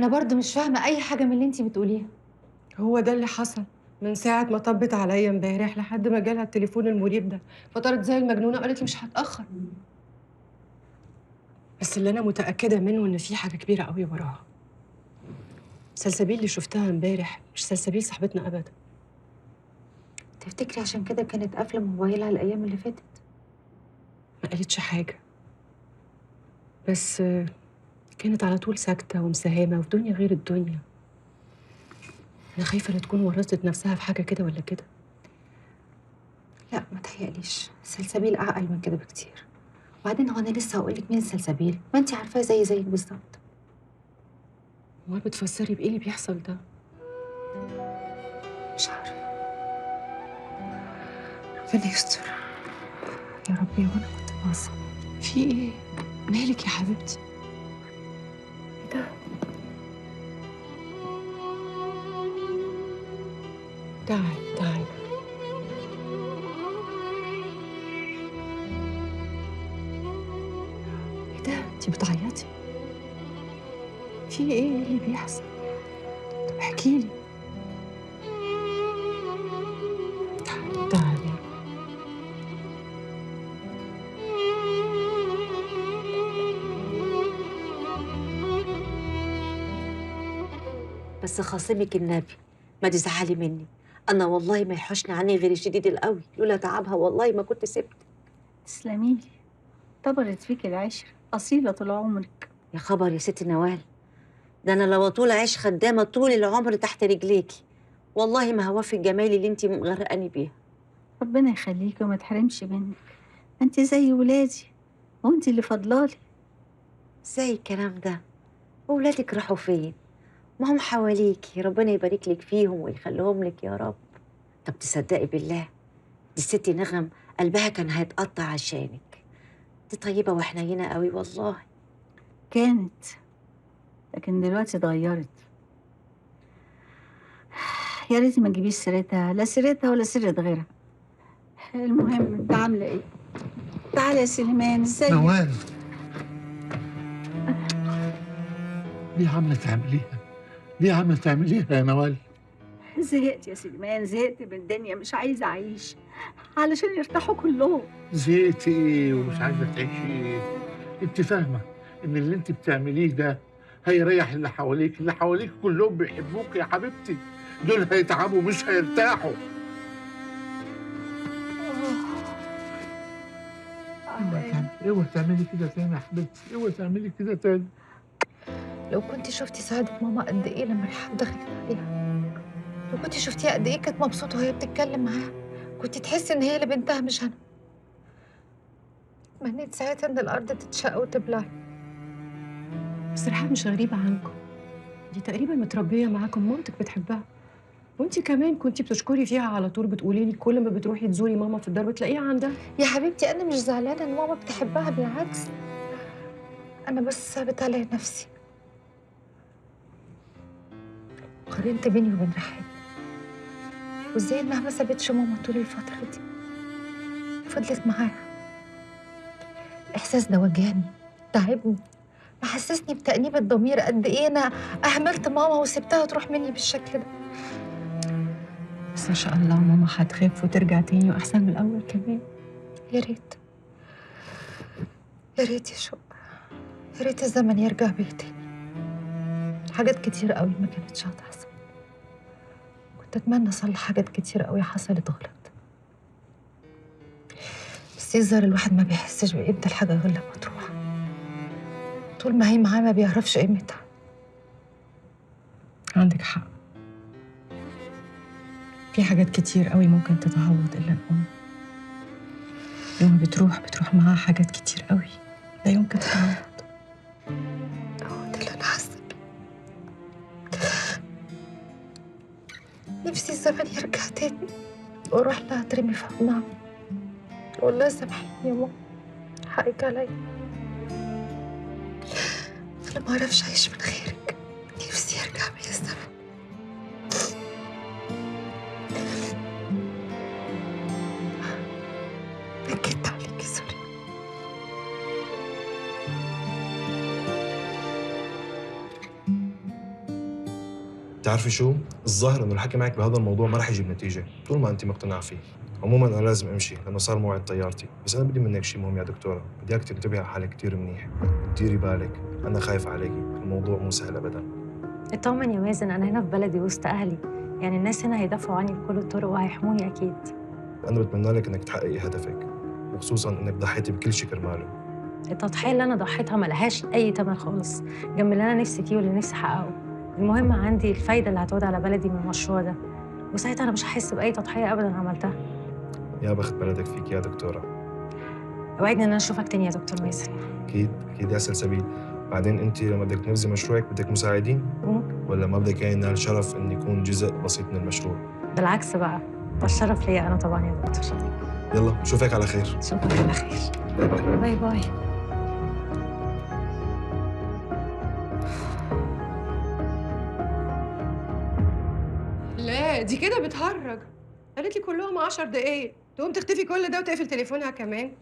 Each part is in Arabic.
انا برضو مش فاهمه اي حاجه من اللي انتي بتقوليها. هو ده اللي حصل من ساعة ما طبت عليا امبارح لحد ما جالها التليفون المريب ده، فطرت زي المجنونة قالت لي مش هتأخر. بس اللي أنا متأكدة منه إن في حاجة كبيرة قوي وراها. سلسبيل اللي شفتها امبارح مش سلسبيل صاحبتنا أبدا. تفتكري عشان كده كانت قافله موبايلها الايام اللي فاتت؟ ما قالتش حاجة، بس كانت على طول ساكتة ومساهمة وفي دنيا غير الدنيا. أنا خايفة لا تكون ورطت نفسها في حاجة كده ولا كده. لا ما تهيأليش، سلسبيل اعقل من كده بكتير. وبعدين هو انا لسه هقول لك مين سلسبيل؟ ما انتي عارفاه زيك بالظبط. أمال بتفسري بإيه اللي بيحصل ده؟ مش عارفه. ربنا يستر يا ربي. وانا كنت ناقصه. في إيه؟ مالك يا حبيبتي؟ ايه ده؟ تعالي تعالي. ايه ده؟ انتي بتعيطي؟ في ايه اللي بيحصل؟ طب احكي لي. تعالي تعالي. بس خاصمك النبي ما تزعلي مني. انا والله ما يحوشني عني غير الشديد القوي، لولا تعبها والله ما كنت سبت. تسلميلي. طبرت فيك العشر، أصيلة طول عمرك. يا خبر يا ست نوال، ده انا لو طول عيش خدامه طول العمر تحت رجليكي، والله ما هوفي الجمال اللي انت مغرقاني بيها. ربنا يخليكي وما تحرمش منك. انت زي ولادي وانت اللي فضلالي. ازاي الكلام ده؟ وولادك راحوا فين؟ ما هم حواليكي، ربنا يبارك لك فيهم ويخليهم لك يا رب. طب تصدقي بالله، دي الست نغم قلبها كان هيتقطع عشانك. دي طيبه وحنينه قوي والله. كانت، لكن دلوقتي اتغيرت. يا ريت ما تجيبيش سيرتها، لا سيرتها ولا سيرة غيرها. المهم انت عاملة ايه؟ تعالى يا سليمان، ازيك؟ نوال، ليه عاملة تعمليها؟ ليه عاملة تعمليها يا نوال؟ زهقت يا سليمان، زهقت من الدنيا، مش عايزة أعيش علشان يرتاحوا كلهم. زهقتي ايه ومش عايزة تعيشي ايه؟ انت فاهمة ان اللي انت بتعمليه ده هيريح اللي حواليك، اللي حواليك كلهم بيحبوك يا حبيبتي، دول هيتعبوا مش هيرتاحوا. اوعي تعملي كده تاني يا حبيبتي، اوعي تعملي كده تاني. لو كنت شفتي سعادة ماما قد ايه لما رحاب دخلت عليها، لو كنت شفتيها قد ايه كانت مبسوطة وهي بتتكلم معاها، كنت تحسي ان هي اللي بنتها مش انا. تمنيت ساعتها ان الارض تتشق وتبلعي. بس رحاب مش غريبة عنكم، دي تقريبا متربية معاكم، مامتك بتحبها. وانتي كمان كنتي بتشكري فيها على طول، بتقولي لي كل ما بتروحي تزوري ماما في الدار بتلاقيها عندها. يا حبيبتي انا مش زعلانة ان ماما بتحبها، بالعكس. انا بس ثابت على نفسي. قارنت بيني وبين رحاب، وازاي انها ما سابتش ماما طول الفترة دي، فضلت معاها. الاحساس ده وجعني، تعبني، محسسني بتأنيب الضمير قد ايه انا اهملت ماما وسبتها تروح مني بالشكل ده. بس ان شاء الله ماما هتخف وترجع تاني واحسن من الاول كمان. يا ريت، يا ريت يا شوق، يا ريت الزمن يرجع بيا تاني. حاجات كتير قوي ما كانتش هتحصل. كنت اتمنى اصلح حاجات كتير قوي حصلت غلط، بس يظهر الواحد ما بيحسش بقيمة الحاجة غير لما تروح. طول ما هي معاه ما بيعرفش قيمتها. عندك حق، في حاجات كتير قوي ممكن تتعوض الا الام. يوم بتروح معاها حاجات كتير قوي لا يمكن تتعوض. هو ده اللي انا حاسه بيه. نفسي الزمن يرجع تاني واروح لها اترمي في حضنها واقول لها سامحيني يا ماما، حقك عليا، انا ما اعرفش اعيش من غيرك. نفسي يرجع بيا الزمن. نكدت عليكي، سوري. بتعرفي شو؟ الظاهر انه الحكي معك بهذا الموضوع ما رح يجيب نتيجه طول ما انت مقتنعه فيه. عموما انا لازم امشي لانه صار موعد طيارتي، بس انا بدي منك شيء مهم يا دكتوره، بدي اياك تنتبهي على حالك كثير منيح، ديري بالك، انا خايف عليكي، الموضوع مو سهل ابدا. اطمن يا مازن، انا هنا في بلدي وسط اهلي، يعني الناس هنا هيدافعوا عني بكل الطرق وهيحموني اكيد. انا بتمنى لك انك تحققي هدفك، وخصوصا انك ضحيتي بكل شيء كرماله. التضحيه اللي انا ضحيتها ملهاش اي ثمن خالص جنب اللي انا نفسي فيه واللي نفسي احققه. المهم عندي الفايده اللي هتعود على بلدي من المشروع ده، وساعتها انا مش هحس باي تضحيه ابدا عملتها. يا بخت بلدك فيك يا دكتوره. اوعدني ان انا اشوفك تاني يا دكتور مازن. اكيد اكيد يا سلسبيل. بعدين انت لما بدك تنفذي مشروعك بدك مساعدين؟ ولا ما بدك ينال الشرف ان يكون جزء بسيط من المشروع؟ بالعكس بقى، ده الشرف ليا انا طبعا يا دكتور. يلا بشوفك على خير. اشوفك على خير. باي باي. باي باي. لا دي كده بتهرج. قالت لي كلهم 10 دقايق، تقوم تختفي كل ده وتقفل تليفونها كمان.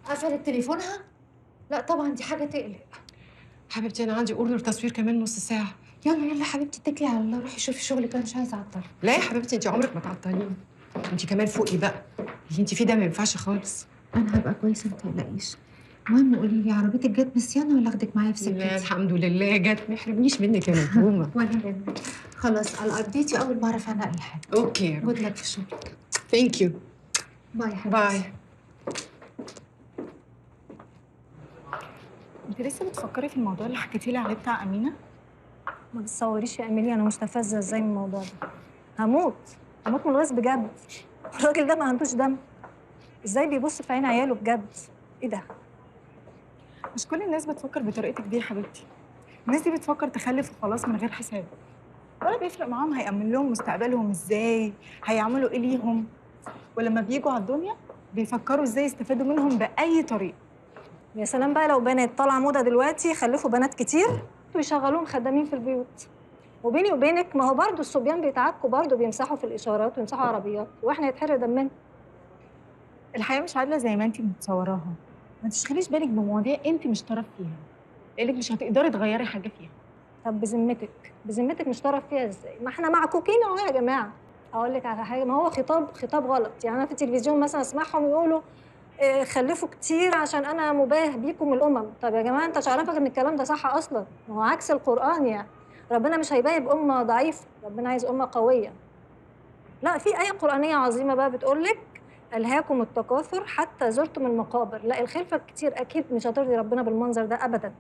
قفلت تليفونها؟ لا طبعا دي حاجه تقلق. حبيبتي انا عندي اوردر تصوير كمان نص ساعه. يلا يلا حبيبتي اتكلي على الله، روحي شوفي شغلك، انا مش عايزه اعطلك. لا يا حبيبتي انت عمرك ما تعطليني، انت كمان فوقي بقى، اللي انت فيه ده ما ينفعش خالص. انا هبقى كويسه ما تقلقيش. المهم قولي لي، عربيتك جت نسيانه ولا اخدك معايا في لا سكتي؟ الحمد لله جت، ما يحرمنيش منك يا مجنونه. ولا يهمك. خلاص I'll update you اول ما اعرف عنها اي حاجه. اوكي جود لك في شغلك. ثانك يو. باي يا حبيبتي. باي. انت لسه بتفكري في الموضوع اللي حكيتي لي عليه بتاع امينه؟ ما تتصوريش يا اميليا انا مستفزه ازاي من الموضوع ده. هموت من الغيظ بجد. الراجل ده ما عندوش دم، ازاي بيبص في عين عياله بجد؟ ايه ده؟ مش كل الناس بتفكر بطريقتك دي يا حبيبتي. الناس دي بتفكر تخلف وخلاص من غير حساب، ولا بيفرق معاهم هيأمن لهم مستقبلهم ازاي، هيعملوا ايه ليهم، ولما بيجوا على الدنيا بيفكروا ازاي يستفادوا منهم بأي طريقه. يا سلام بقى لو بنات طالعه موضه دلوقتي يخلفوا بنات كتير ويشغلوهم خدامين في البيوت. وبيني وبينك ما هو برضه الصبيان بيتعكوا برضه، بيمسحوا في الاشارات ويمسحوا عربيات، واحنا يتحرق دمنا. الحياه مش عادله زي ما انت متصوراها، ما تشغليش بالك بمواضيع انت مش طرف فيها، لانك مش هتقدري تغيري حاجه فيها. طب بذمتك مش طرف فيها ازاي؟ ما احنا معكوكين اهو يا جماعه. اقول لك على حاجه، ما هو خطاب غلط. يعني انا في التلفزيون مثلا اسمعهم يقولوا خلفوا كتير عشان انا مباه بيكم الامم. طب يا جماعه انت مش عارفك ان الكلام ده صح اصلا؟ ما هو عكس القران يعني. ربنا مش هيباهي بامه ضعيفه، ربنا عايز امه قويه. لا في ايه قرانيه عظيمه بقى بتقول لك الهاكم التكاثر حتى زرتم المقابر. لا الخلفه كتير اكيد مش هترضي ربنا بالمنظر ده ابدا.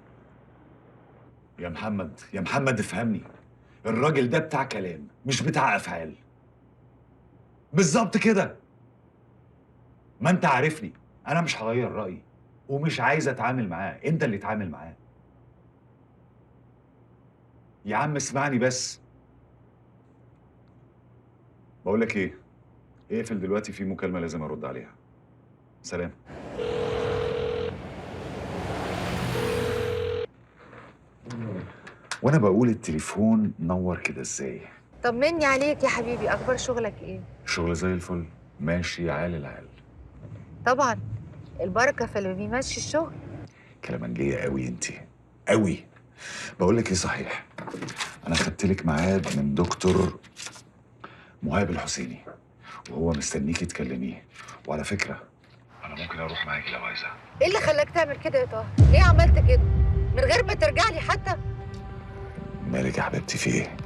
يا محمد يا محمد افهمني، الراجل ده بتاع كلام مش بتاع افعال. بالظبط كده. ما انت عارفني، انا مش هغير رايي ومش عايز اتعامل معاه، انت اللي اتعامل معاه. يا عم اسمعني بس. بقول لك ايه، اقفل دلوقتي، في مكالمه لازم ارد عليها. سلام. وانا بقول التليفون نور كده ازاي؟ طمني عليك يا حبيبي، اخبار شغلك ايه؟ الشغل زي الفل، ماشي عال العال. طبعا البركه في اللي بيمشي الشغل. كلامنجية قوي انتي، قوي. بقول لك ايه صحيح، انا خدت لك ميعاد من دكتور مهاب الحسيني وهو مستنيكي تكلميه. وعلى فكره انا ممكن اروح معاكي لو عايزه. ايه اللي خلاك تعمل كده يا طه؟ ليه عملت كده من غير ما ترجع لي حتى؟ مالك يا حبيبتي، في ايه؟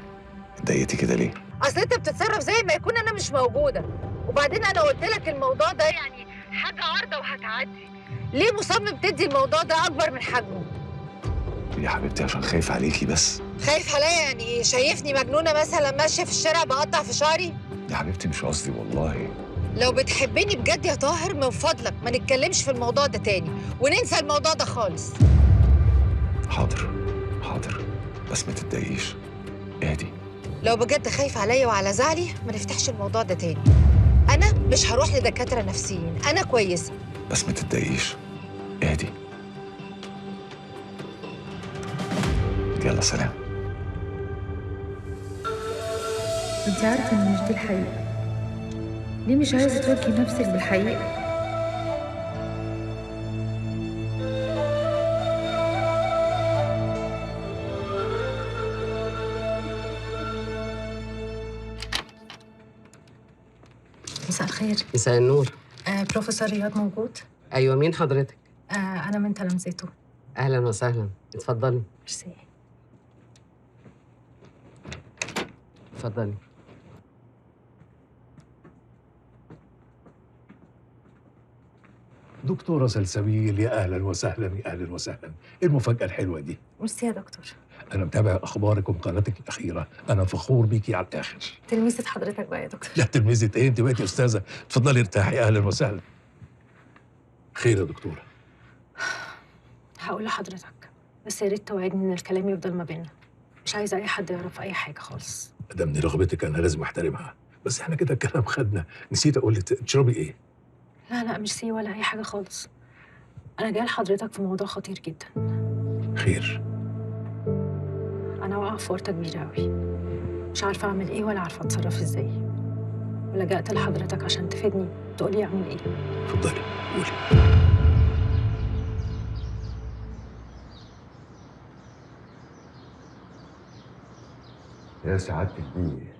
اتضايقتي كده ليه؟ اصل انت بتتصرف زي ما يكون انا مش موجوده، وبعدين انا قلت لك الموضوع ده يعني حاجه عارضه وهتعدي. ليه مصمم تدي الموضوع ده اكبر من حجمه؟ يا حبيبتي عشان خايف عليكي بس. خايف عليا يعني ايه؟ شايفني مجنونه مثلا ماشيه في الشارع بقطع في شعري؟ يا حبيبتي مش قصدي والله. لو بتحبني بجد يا طاهر من فضلك ما نتكلمش في الموضوع ده تاني وننسى الموضوع ده خالص. حاضر حاضر، بس ما تتضايقيش، اهدي. لو بجد خايف عليا وعلى زعلي ما نفتحش الموضوع ده تاني. انا مش هروح لدكاتره نفسيين، انا كويسه. بس ما تتضايقيش، اهدي. يلا سلام. انت عارفه ان مش دي الحقيقه. ليه مش عايزه تواجهي نفسك بالحقيقه؟ الخير. مساء النور. بروفيسور رياض موجود؟ ايوه، مين حضرتك؟ أنا من تلامذته. اهلا وسهلا، اتفضلي. ميرسي. اتفضلي. دكتورة سلسبيل، يا أهلا وسهلا يا أهلا وسهلا. إيه المفاجأة الحلوة دي؟ ميرسي يا دكتور. أنا متابع أخبارك ومقالاتك الأخيرة، أنا فخور بيكي على الآخر. تلميذة حضرتك بقى يا دكتور. لا تلميذة إيه؟ أنت بقيتي أستاذة، اتفضلي ارتاحي. أهلا وسهلا. خير يا دكتورة؟ هقول لحضرتك، بس يا ريت توعدني إن الكلام يفضل ما بيننا. مش عايزة أي حد يعرف أي حاجة خالص. ده من رغبتك أنا لازم أحترمها، بس إحنا كده الكلام خدنا. نسيت أقول لك تشربي إيه؟ لا ميرسي ولا أي حاجة خالص. أنا جاية لحضرتك في موضوع خطير جدا. خير؟ أنا واقعة في ورطة كبيرة أوي، مش عارفة أعمل إيه ولا عارفة أتصرف إزاي، ولجأت لحضرتك عشان تفيدني تقولي أعمل إيه. اتفضلي قولي. يا سعادة البيه،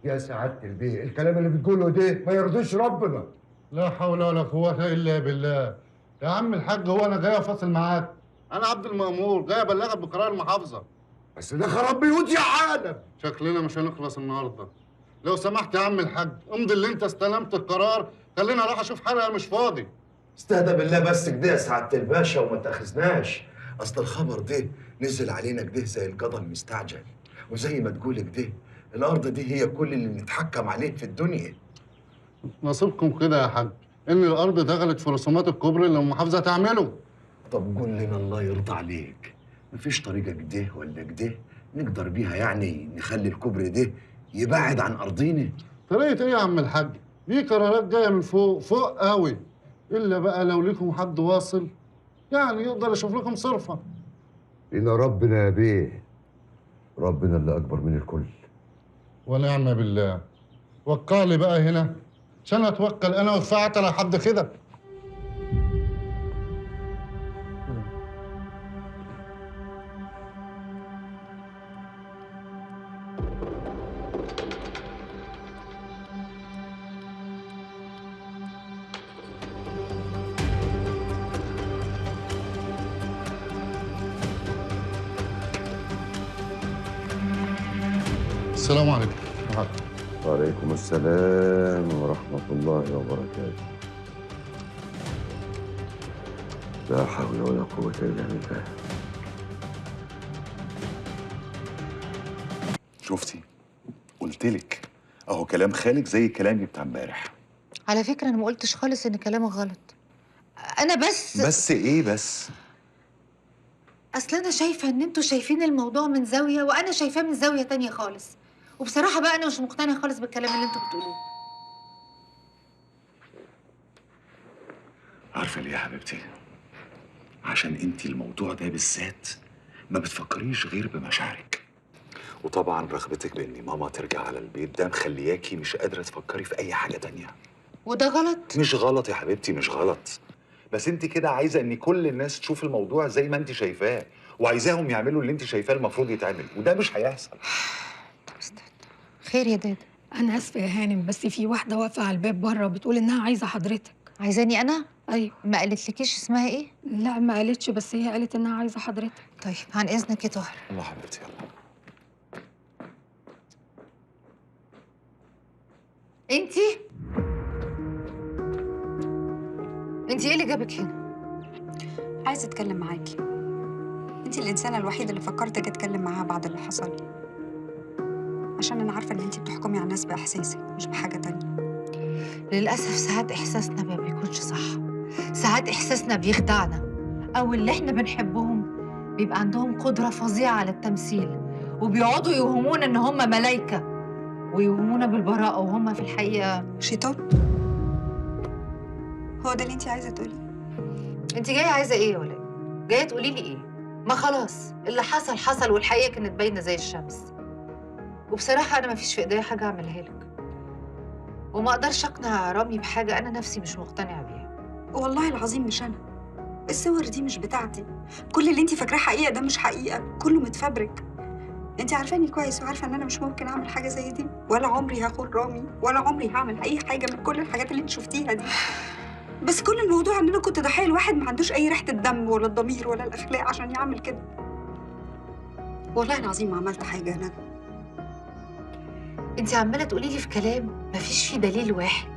يا سعادة البيه، الكلام اللي بتقوله ده ما يرضيش ربنا. لا حول ولا قوة إلا بالله. يا عم الحاج، هو أنا جاي أفاصل معاك؟ أنا عبد المأمور جاي أبلغك بقرار المحافظة. بس ده خراب بيوت يا عالم. شكلنا مش هنخلص النهارده. لو سمحت يا عم الحاج، امضي اللي أنت استلمت القرار، خلينا أروح أشوف حالي، أنا مش فاضي. استهدى بالله بس كده يا سعادة الباشا وما تاخذناش. أصل الخبر ده نزل علينا كده زي القضا المستعجل، وزي ما تقول كده الأرض دي هي كل اللي نتحكم عليه في الدنيا. نصيبكم كده يا حاج، إن الأرض دخلت في رسومات الكوبري اللي المحافظة تعمله. طب قول لنا الله يرضى عليك، مفيش طريقة كده ولا كده نقدر بيها يعني نخلي الكوبري ده يبعد عن أرضينا؟ طريقة إيه يا عم الحاج؟ دي قرارات جاية من فوق فوق قوي، إلا بقى لو ليكم حد واصل يعني يقدر يشوف لكم صرفة. إلى ربنا يا بيه، ربنا اللي أكبر من الكل. ونعم بالله. وكالي بقى هنا عشان أتوكل أنا وفعت على حد كده. السلام عليكم. وعليكم السلام ورحمة الله وبركاته. لا حول ولا قوة إلا بالله. شفتي؟ قلتلك اهو كلام خالك زي كلامي بتاع امبارح. على فكرة أنا ما قلتش خالص إن كلامك غلط. أنا بس إيه بس؟ أصل أنا شايفة إن أنتوا شايفين الموضوع من زاوية وأنا شايفاه من زاوية تانية خالص، وبصراحة بقى أنا مش مقتنعة خالص بالكلام اللي أنتوا بتقولوه. عارفة ليه يا حبيبتي؟ عشان انتي الموضوع ده بالذات ما بتفكريش غير بمشاعرك، وطبعا رغبتك بان ماما ترجع على البيت ده مخلياكي مش قادرة تفكري في اي حاجة تانية. وده غلط؟ مش غلط يا حبيبتي، مش غلط، بس انت كده عايزة ان كل الناس تشوف الموضوع زي ما انت شايفاه، وعايزاهم يعملوا اللي انت شايفاه المفروض يتعمل، وده مش هيحصل. خير يا دادا؟ أنا آسفة يا هانم، بس في واحدة واقفة على الباب بره بتقول إنها عايزة حضرتك. عايزاني أنا؟ أيوه. ما قالتلكيش اسمها إيه؟ لا ما قالتش، بس هي قالت إنها عايزة حضرتك. طيب عن إذنك يا طاهر. الله حبيبتي يلا. انتي ايه اللي جابك هنا؟ عايزة أتكلم معاكي. أنتِ الإنسانة الوحيدة اللي فكرت أجي أتكلم معاها بعد اللي حصل لي، عشان أنا عارفة إن أنتِ بتحكمي على الناس بإحساسك مش بحاجة تانية. للأسف ساعات إحساسنا ما بيكونش صح، ساعات إحساسنا بيخدعنا، أو اللي إحنا بنحبهم بيبقى عندهم قدرة فظيعة على التمثيل، وبيقعدوا يوهمونا إن هم ملايكة ويوهمونا بالبراءة وهم في الحقيقة شيطان. هو ده اللي أنتِ عايزة تقوليه؟ أنتِ جاية عايزة إيه يا ولاء؟ جاية تقولي لي إيه؟ ما خلاص اللي حصل حصل، والحقيقة كانت باينة زي الشمس. وبصراحة أنا ما فيش في إيديا حاجة أعملها لك، وما أقدرش أقنع رامي بحاجة أنا نفسي مش مقتنعة بيها. والله العظيم مش أنا. الصور دي مش بتاعتي. كل اللي أنتِ فاكراه حقيقة ده مش حقيقة، كله متفبرك. انت عارفاني كويس وعارفه ان انا مش ممكن اعمل حاجه زي دي، ولا عمري هاخد رامي، ولا عمري هعمل اي حاجه من كل الحاجات اللي انت شفتيها دي. بس كل الموضوع ان انا كنت ضحيه لواحد ما عندوش اي ريحه الدم ولا الضمير ولا الاخلاق عشان يعمل كده. والله العظيم ما عملت حاجه انا. انت عماله تقولي لي في كلام مفيش فيه دليل واحد،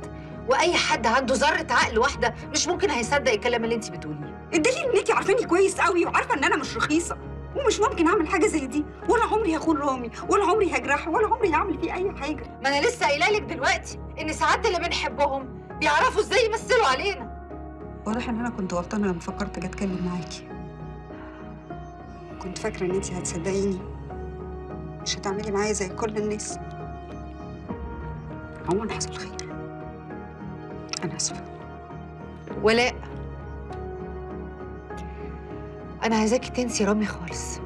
واي حد عنده ذره عقل واحده مش ممكن هيصدق الكلام اللي انت بتقوليه. الدليل ان انت عارفاني كويس قوي وعارفه ان انا مش رخيصه ومش ممكن اعمل حاجه زي دي، ولا عمري هخون رامي، ولا عمري هجرحه، ولا عمري هعمل فيه اي حاجه. ما انا لسه قايله لك دلوقتي ان ساعات اللي بنحبهم بيعرفوا ازاي يمثلوا علينا. واضح ان انا كنت غلطانه لما فكرت اجي اتكلم معاكي. كنت فاكره ان انت هتصدقيني، مش هتعملي معايا زي كل الناس. عموما حصل خير. انا اسفه. ولاء، انا عايزاكي تنسي رامي خالص،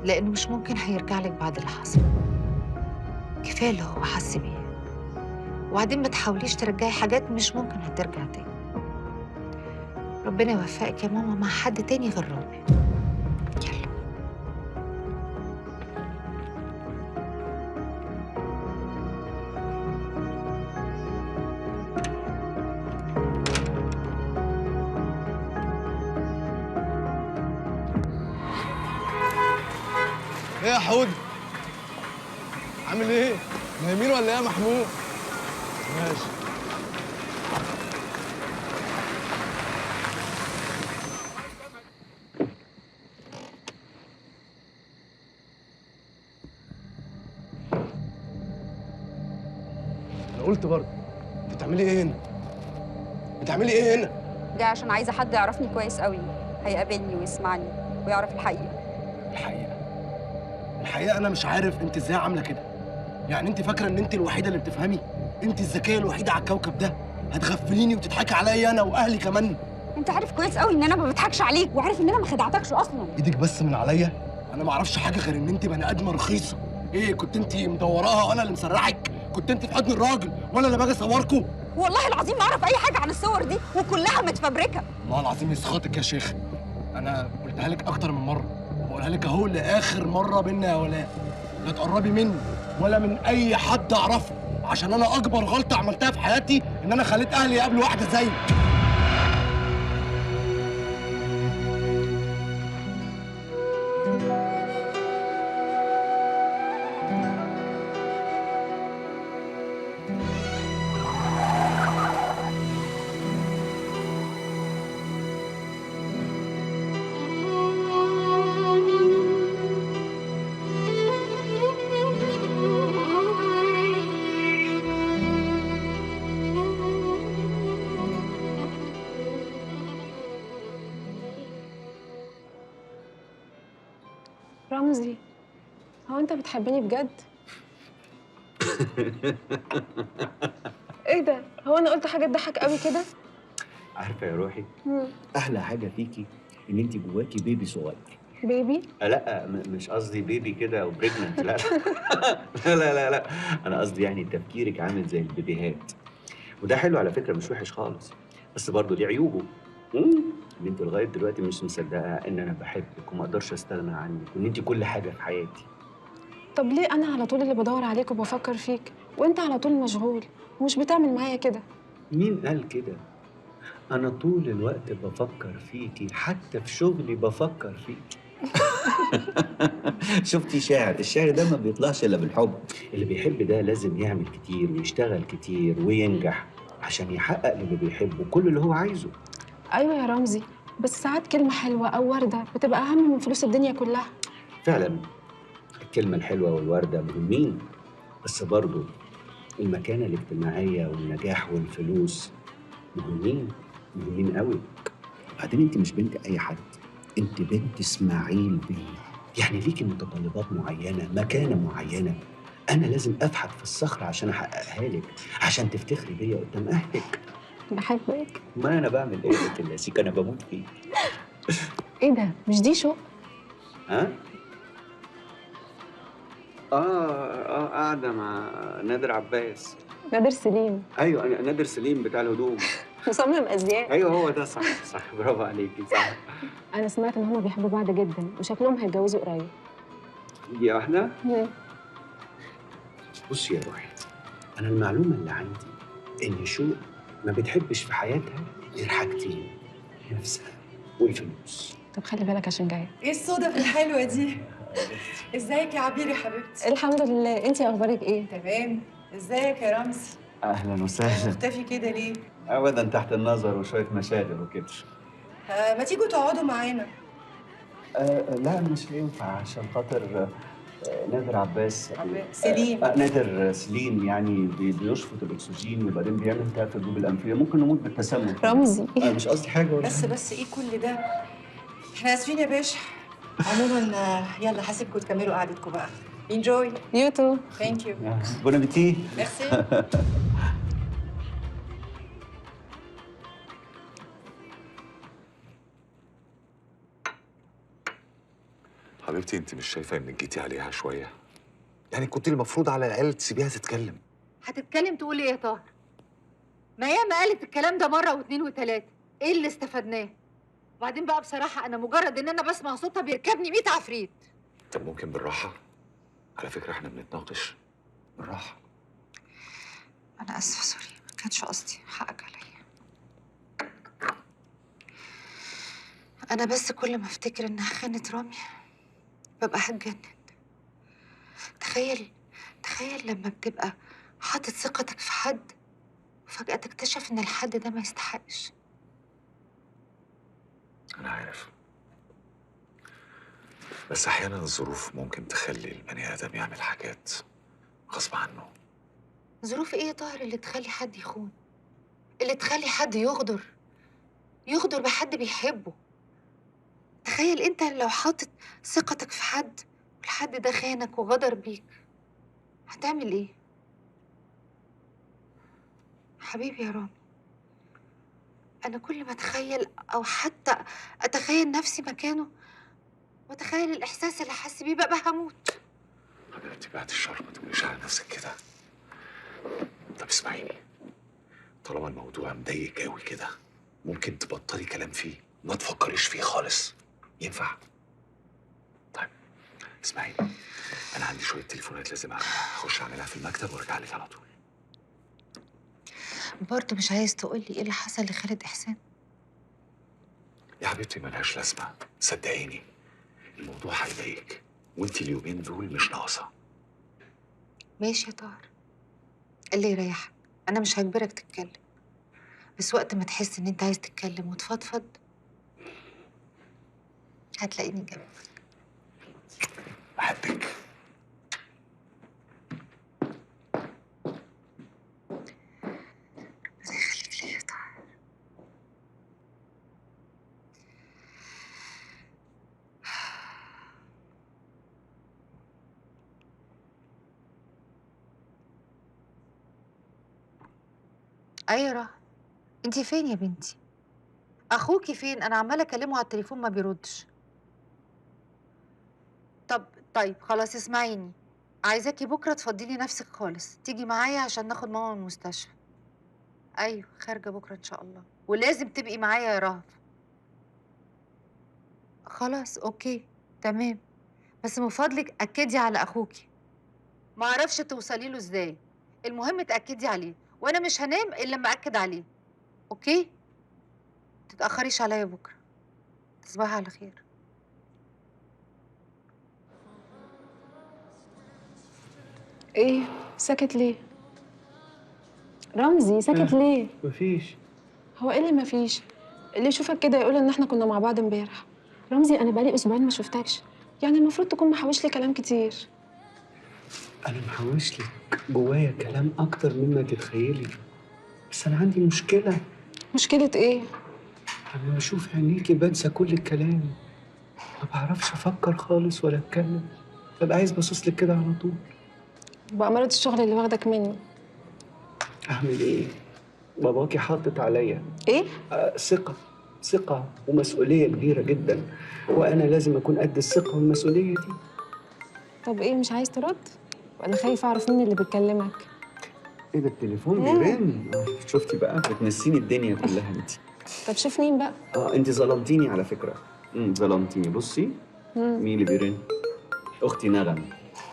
لانه مش ممكن هيرجع لك بعد اللي حصل. كفايه اللي هو حس بيه، وبعدين ما تحاوليش ترجعي حاجات مش ممكن هترجع تاني. ربنا يوفقك يا ماما مع حد تاني غير رامي. يلا. ايه يا حود؟ عامل ايه؟ نايمين ولا ايه يا محمود؟ ماشي. انا قلت برضه انت بتعملي ايه هنا؟ بتعملي ايه هنا؟ جاي عشان عايزه حد يعرفني كويس قوي، هيقابلني ويسمعني ويعرف الحقيقه. الحقيقة أنا مش عارف أنت إزاي عاملة كده. يعني أنت فاكرة إن أنت الوحيدة اللي بتفهمي؟ أنت الذكية الوحيدة على الكوكب ده، هتغفليني وتضحكي عليا أنا وأهلي كمان. انت عارف كويس قوي ان انا ما بضحكش عليك، وعارف ان انا ما خدعتكش اصلا. إيدك بس من عليا، أنا ما أعرفش حاجة غير إن أنت بني آدمة رخيصة. إيه كنت أنت مدوراها وأنا اللي مسرحك؟ كنت أنت في حضن الراجل وأنا اللي باجي أصوركم؟ والله العظيم ما أعرف أي حاجة عن الصور دي وكلها متفبركة. والله العظيم يسخطك يا شيخ. أنا قلتها لك أكتر من مرة، وبقولها لك أهو لآخر مرة بينا يا ولاء. لا تقربي مني ولا من اي حد اعرفه، عشان انا اكبر غلطه عملتها في حياتي ان انا خليت اهلي يقابلوا واحده زيك. رمزي، هو انت بتحبني بجد؟ ايه ده؟ هو انا قلت حاجه تضحك قوي كده؟ عارفه يا روحي، احلى حاجه فيكي ان انت جواكي بيبي صغير. بيبي؟ لا مش قصدي بيبي كده او بريجننت، لا. لا انا قصدي يعني تفكيرك عامل زي البيبيهات، وده حلو على فكره، مش وحش خالص، بس برضه ليه عيوبه. ان انت لغايه دلوقتي مش مصدقه ان انا بحبك وما اقدرش استغنى عنك، وان انت كل حاجه في حياتي. طب ليه انا على طول اللي بدور عليك وبفكر فيك وانت على طول مشغول ومش بتعمل معايا كده؟ مين قال كده؟ انا طول الوقت بفكر فيكي، حتى في شغلي بفكر فيكي. شفتي شاعر، الشعر ده ما بيطلعش الا بالحب. اللي بيحب ده لازم يعمل كتير ويشتغل كتير وينجح عشان يحقق للي بيحبه كل اللي هو عايزه. ايوه يا رمزي، بس ساعات كلمه حلوه او ورده بتبقى اهم من فلوس الدنيا كلها. فعلا الكلمه الحلوه والورده مهمين، بس برضه المكانه الاجتماعيه والنجاح والفلوس مهمين قوي. بعدين انت مش بنت اي حد، انت بنت اسماعيل بيه، يعني ليكي متطلبات معينه، مكانه معينه، انا لازم افحت في الصخر عشان احققها لك، عشان تفتخري بيا قدام اهلك. بحبك. ما انا بعمل ايه يا كلاسيك، انا بموت فيك. ايه ده؟ مش دي شوق؟ ها؟ قاعده مع نادر عباس. نادر سليم؟ ايوه نادر سليم بتاع الهدوم. مصمم ازياء؟ ايوه هو ده، صح برافو عليكي، صح. انا سمعت ان هما بيحبوا بعض جدا وشكلهم هيتجوزوا قريب. دي واحدة؟ بصي يا روحي، أنا المعلومة اللي عندي إن شوق ما بتحبش في حياتها غير حاجتين، نفسها والفلوس. طب خلي بالك عشان جايه. ايه الصدف الحلوه دي؟ ازيك يا عبير يا حبيبتي؟ الحمد لله، انتي اخبارك ايه؟ تمام. ازيك يا رمزي؟ أهلا وسهلا. مختفي كده ليه؟ أبدا تحت النظر وشوية مشاغل وكده. ما تيجوا تقعدوا معانا. لا مش هينفع عشان خاطر نادر عباس. سليم. نادر سليم يعني بيشفط الأكسجين وبعدين بيعمل التهاب في الجيوب الأنفية، ممكن نموت بالتسمم. رمزي. مش قصدي حاجة ولا بس ايه كل ده؟ احنا اسفين يا باشا. عموما يلا هسيبكم تكملوا قعدتكم بقى. انجوي. يو تو. ثانك يو. بون ابيتي. ميرسي. حبيبتي انت مش شايفه انك جيتي عليها شويه؟ يعني كنت المفروض على الاقل تسيبيها تتكلم. هتتكلم تقول ايه يا طاهر؟ ما ياما قالت الكلام ده مره واثنين وثلاثه، ايه اللي استفدناه؟ وبعدين بقى بصراحه انا مجرد ان انا بسمع صوتها بيركبني 100 عفريت. طب ممكن بالراحه؟ على فكره احنا بنتناقش بالراحه. انا اسفه سوري، ما كانش قصدي، حقك عليا. انا بس كل ما افتكر انها خانت رامي ببقى هتجنن. تخيل لما بتبقى حاطط ثقتك في حد وفجأة تكتشف ان الحد ده ما يستحقش. انا عارف، بس احيانا الظروف ممكن تخلي البني ادم يعمل حاجات غصب عنه. ظروف ايه يا طاهر اللي تخلي حد يخون؟ اللي تخلي حد يغدر بحد بيحبه؟ تخيل انت لو حاطط ثقتك في حد والحد ده خانك وغدر بيك، هتعمل ايه؟ حبيبي يا رامي، انا كل ما اتخيل او حتى اتخيل نفسي مكانه واتخيل الاحساس اللي حاسس بيه ببقى هموت. حبيبتي بعد الشر ما تقوليش على نفسك كده. طب اسمعيني، طالما الموضوع مضايق قوي كده ممكن تبطلي كلام فيه، ما تفكريش فيه خالص. ينفع؟ طيب اسمعيني، انا عندي شويه تليفونات لازم اخش اعملها في المكتب وارجع لك على طول. برضه مش عايز تقولي ايه اللي حصل لخالد احسان؟ يا حبيبتي ملهاش لازمه، صدقيني الموضوع هيضايقك وانت اليومين دول مش ناقصه. ماشي يا طاهر، اللي يريحك، انا مش هجبرك تتكلم، بس وقت ما تحس ان انت عايز تتكلم وتفضفض هتلاقيني جنبك. بحبك. ربنا يخليك ليا يا طاهر. ايرة، انتي فين يا بنتي؟ اخوكي فين؟ انا عماله اكلمه على التليفون ما بيردش. طيب خلاص اسمعيني، عايزاكي بكره تفضلي نفسك خالص، تيجي معايا عشان ناخد ماما من المستشفى. ايوه خارجه بكره ان شاء الله، ولازم تبقي معايا يا رهف. خلاص اوكي تمام، بس من فضلك اكدي على اخوكي. ما اعرفش توصلي له ازاي، المهم تاكدي عليه، وانا مش هنام الا لما اكد عليه. اوكي؟ تتاخريش عليا بكره. تصبحي على خير. ايه ساكت ليه؟ رمزي ساكت ليه؟ مفيش. هو ايه اللي مفيش؟ اللي يشوفك كده يقول ان احنا كنا مع بعض امبارح. رمزي انا بقالي اسبوعين ما شفتكش، يعني المفروض تكون محوش لي كلام كتير. أنا محوش لك جوايا كلام أكتر مما تتخيلي، بس أنا عندي مشكلة. مشكلة إيه؟ لما بشوف عينيكي بنسى كل الكلام، ما بعرفش أفكر خالص ولا أتكلم، ببقى عايز باصص لك كده على طول. بأمارة الشغل اللي واخدك مني. أعمل إيه؟ باباكي حاطط عليا إيه؟ ثقة ومسؤولية كبيرة جدا، وأنا لازم أكون قد الثقة والمسؤولية دي. طب إيه مش عايز ترد؟ وأنا خايفة أعرف مين اللي بيكلمك. إيه ده التليفون بيرن؟ شفتي بقى بتنسيني الدنيا كلها أنت. طب شوف مين بقى. أنت ظلمتيني على فكرة. ظلمتيني. بصي مين اللي بيرن؟ اختي نغم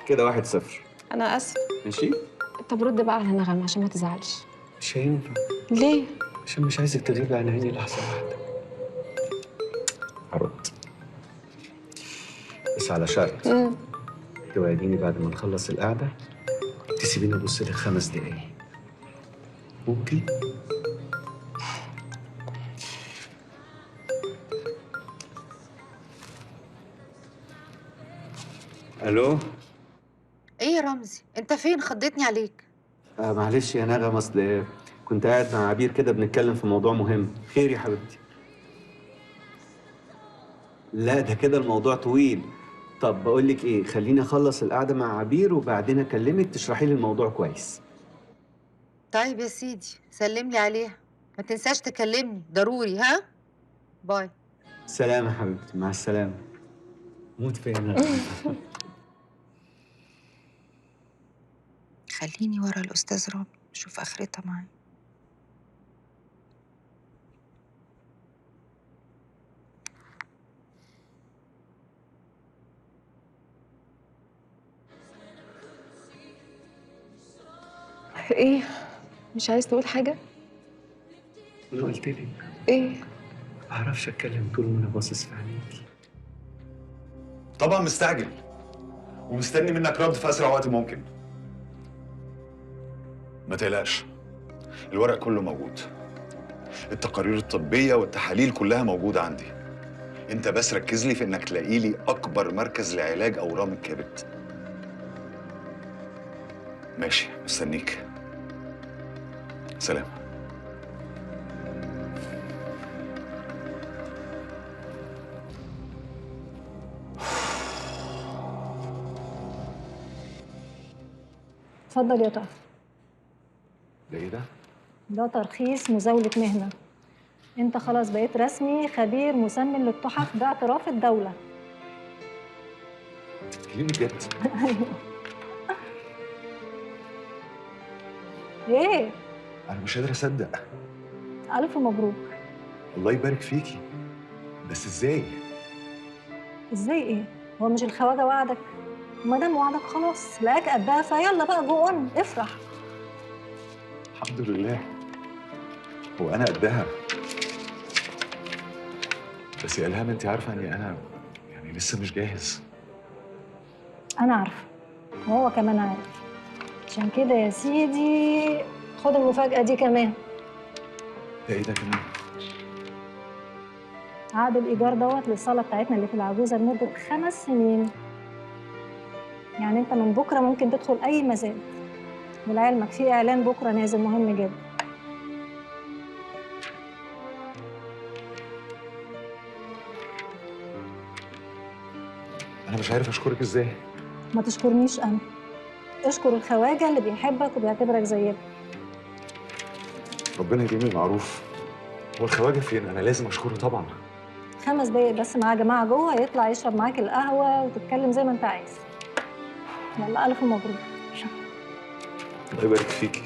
كده 1-0. انا اسف. ماشي. طب رد بقى على نغم عشان ما تزعلش. مش هينفع ليه؟ عشان مش عايزك تغيبي عن عيني لحظه واحده. هرد بس على شرط توعديني بعد ما نخلص القعده تسيبيني ابص لك 5 دقايق. ممكن؟ الو. ايه يا رمزي، انت فين؟ خضتني عليك. معلش يا نغم، اصل كنت قاعد مع عبير كده بنتكلم في موضوع مهم. خير يا حبيبتي؟ لا ده كده الموضوع طويل. طب بقول لك ايه، خليني اخلص القعده مع عبير وبعدين اكلمك تشرحي لي الموضوع كويس. طيب يا سيدي، سلم لي عليها، ما تنساش تكلمني ضروري. ها، باي. سلام يا حبيبتي، مع السلامه. موت فيا نغم. خليني ورا الأستاذ رامي، شوف آخرتها معايا. ايه؟ مش عايز تقول حاجة؟ انا قلت لك ايه؟ ما بعرفش اتكلم طول ما انا باصص في عينيكي. طبعا مستعجل ومستني منك رد في اسرع وقت ممكن. ما تقلقش، الورق كله موجود، التقارير الطبيه والتحاليل كلها موجوده عندي. انت بس ركز لي في انك تلاقي لي اكبر مركز لعلاج اورام الكبد. ماشي، مستنيك. سلام. اتفضل يا طه. ده ايه ده؟ ده ترخيص مزاولة مهنة. انت خلاص بقيت رسمي خبير مسمن للتحف باعتراف الدولة. انت بتتكلمي بجد؟ ايه؟ انا مش قادر اصدق. ألف مبروك. الله يبارك فيكي. بس ازاي؟ ازاي ايه؟ هو مش الخواجة وعدك؟ وما دام وعدك خلاص لقاك قدها، فيلا بقى جو اون افرح. الحمد لله. هو انا قدها. بس يا الهام انت عارفه اني انا يعني لسه مش جاهز. انا عارفة وهو كمان عارف. عشان كده يا سيدي خد المفاجأة دي كمان. ده ايه ده كمان؟ عقد الإيجار دوت للصالة بتاعتنا اللي في العجوزة لمدة 5 سنين. يعني أنت من بكرة ممكن تدخل أي مزاد. ولعلمك في إعلان بكرة نازل مهم جدا. انا مش عارف اشكرك ازاي. ما تشكرنيش أنا، اشكر الخواجة اللي بيحبك وبيعتبرك زي ابنه. ربنا يديم المعروف. هو الخواجه فين؟ انا لازم اشكره طبعا. 5 دقايق بس مع جماعة جوه، يطلع يشرب معاك القهوة وتتكلم زي ما أنت عايز. يلا ألف مبروك. الله يبارك فيكي.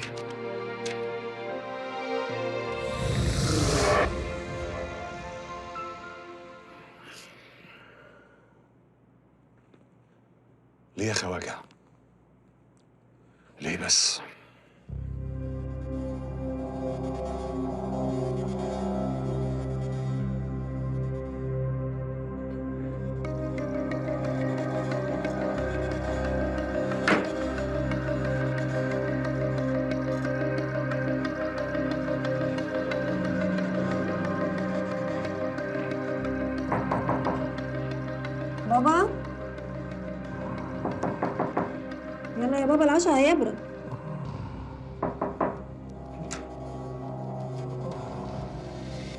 ليه يا خواجه؟ ليه بس؟ بابا يلا يا بابا العشاء هيبرد.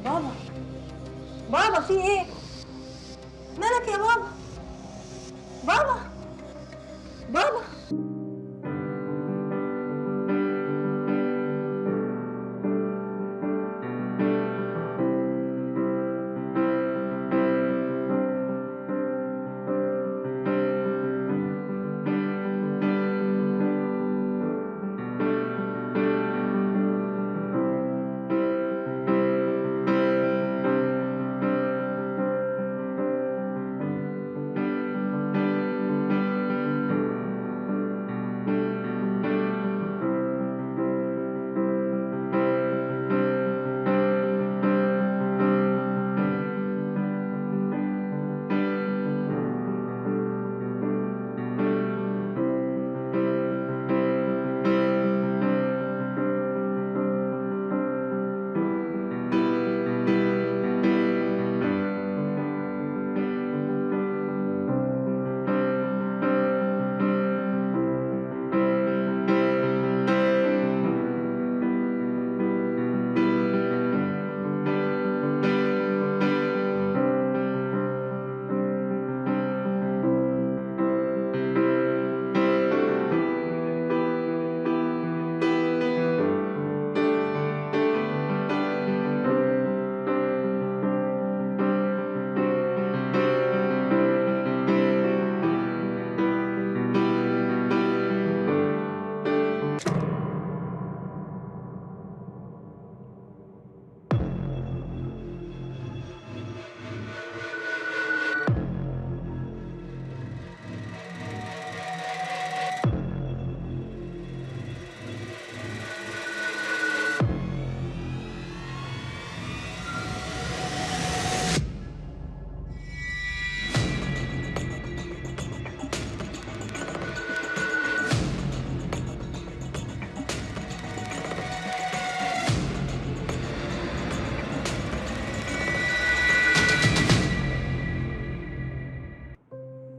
بابا بابا في ايه؟ مالك يا بابا؟ بابا بابا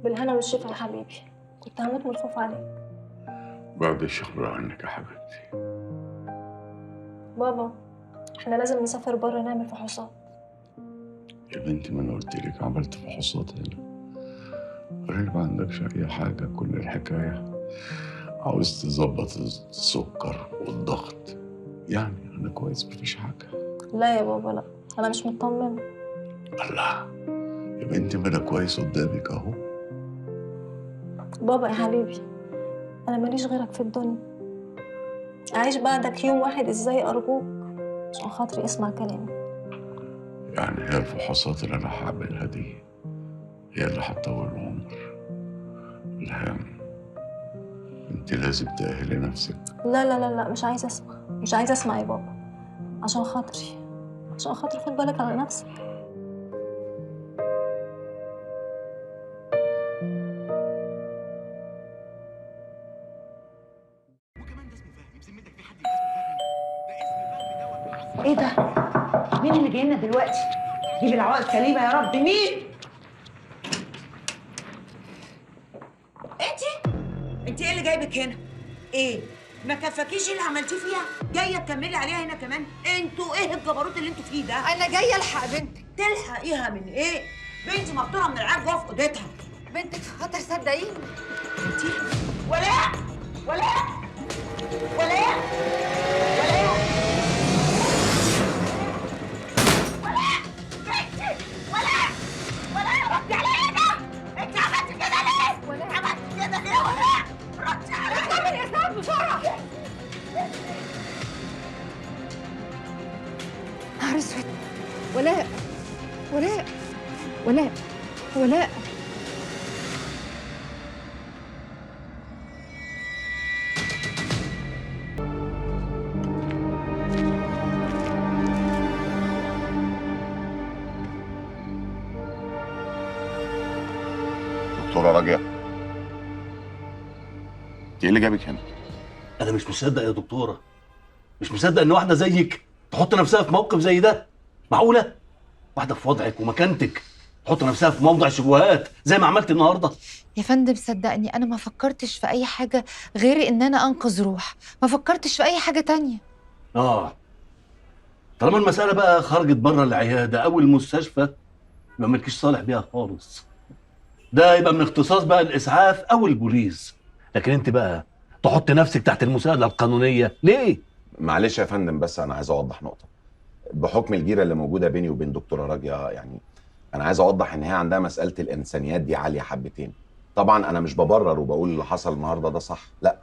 بالهنا والشفا يا حبيبي، كنت هموت من الخوف عليك. بعد الشر عنك يا حبيبتي. بابا احنا لازم نسافر بره نعمل فحوصات. يا بنتي ما انا قلت لك عملت فحوصات هنا. غير ما عندكش اي حاجه، كل الحكايه عاوز تظبط السكر والضغط. يعني انا كويس مفيش حاجه. لا يا بابا لا، انا مش مطمنه. الله يا بنتي ما انا كويس قدامك اهو. بابا يا حبيبي انا ماليش غيرك في الدنيا، اعيش بعدك يوم واحد ازاي ارجوك عشان خاطري اسمع كلامي. يعني هي الفحوصات اللي انا هعملها دي هي اللي هتطول العمر؟ الهام انت لازم تأهلي نفسك. لا لا لا لا، مش عايزه اسمع، مش عايزه اسمع يا بابا، عشان خاطري خد بالك على نفسك. ايه ده؟ مين اللي جاي لنا دلوقتي؟ جيب العوائق سليمه يا رب. مين؟ انت ايه اللي جايبك هنا؟ ايه؟ ما كفاكيش اللي عملتيه فيها؟ جايه تكملي عليها هنا كمان؟ انتوا ايه الجبروت اللي انتوا فيه ده؟ انا جايه الحق بنتك. تلحقيها من ايه؟ بنتي مقطوعه من العيال جوه في اوضتها. بنتك في خطر صدقيني. انتي ولاء ولاء ولاء ولاء ولاء بنتي ولاء ولاء ردي عليا ده. انت عملتي كده ليه؟ ولاء عملتي كده ليه ولاء؟ ردي عليا. اطلبي يا سعد بسرعه. نهار اسود. ولاء ولاء ولاء ولاء. دكتورة راجية، ايه اللي جابك هنا؟ انا مش مصدق يا دكتوره، مش مصدق ان واحده زيك تحط نفسها في موقف زي ده. معقوله واحده في وضعك ومكانتك تحط نفسها في موضع شبهات زي ما عملت النهارده؟ يا فندم صدقني انا ما فكرتش في اي حاجه غير ان انا انقذ روح، ما فكرتش في اي حاجه تانية. طالما المساله بقى خرجت بره العياده او المستشفى ما مالكيش صالح بيها خالص. ده يبقى من اختصاص بقى الاسعاف او البوليس، لكن انت بقى تحط نفسك تحت المساءله القانونيه ليه؟ معلش يا فندم، بس انا عايز اوضح نقطه. بحكم الجيره اللي موجوده بيني وبين دكتوره راجيه، يعني انا عايز اوضح ان هي عندها مساله الانسانيات دي عاليه حبتين. طبعا انا مش ببرر وبقول اللي حصل النهارده ده صح، لا،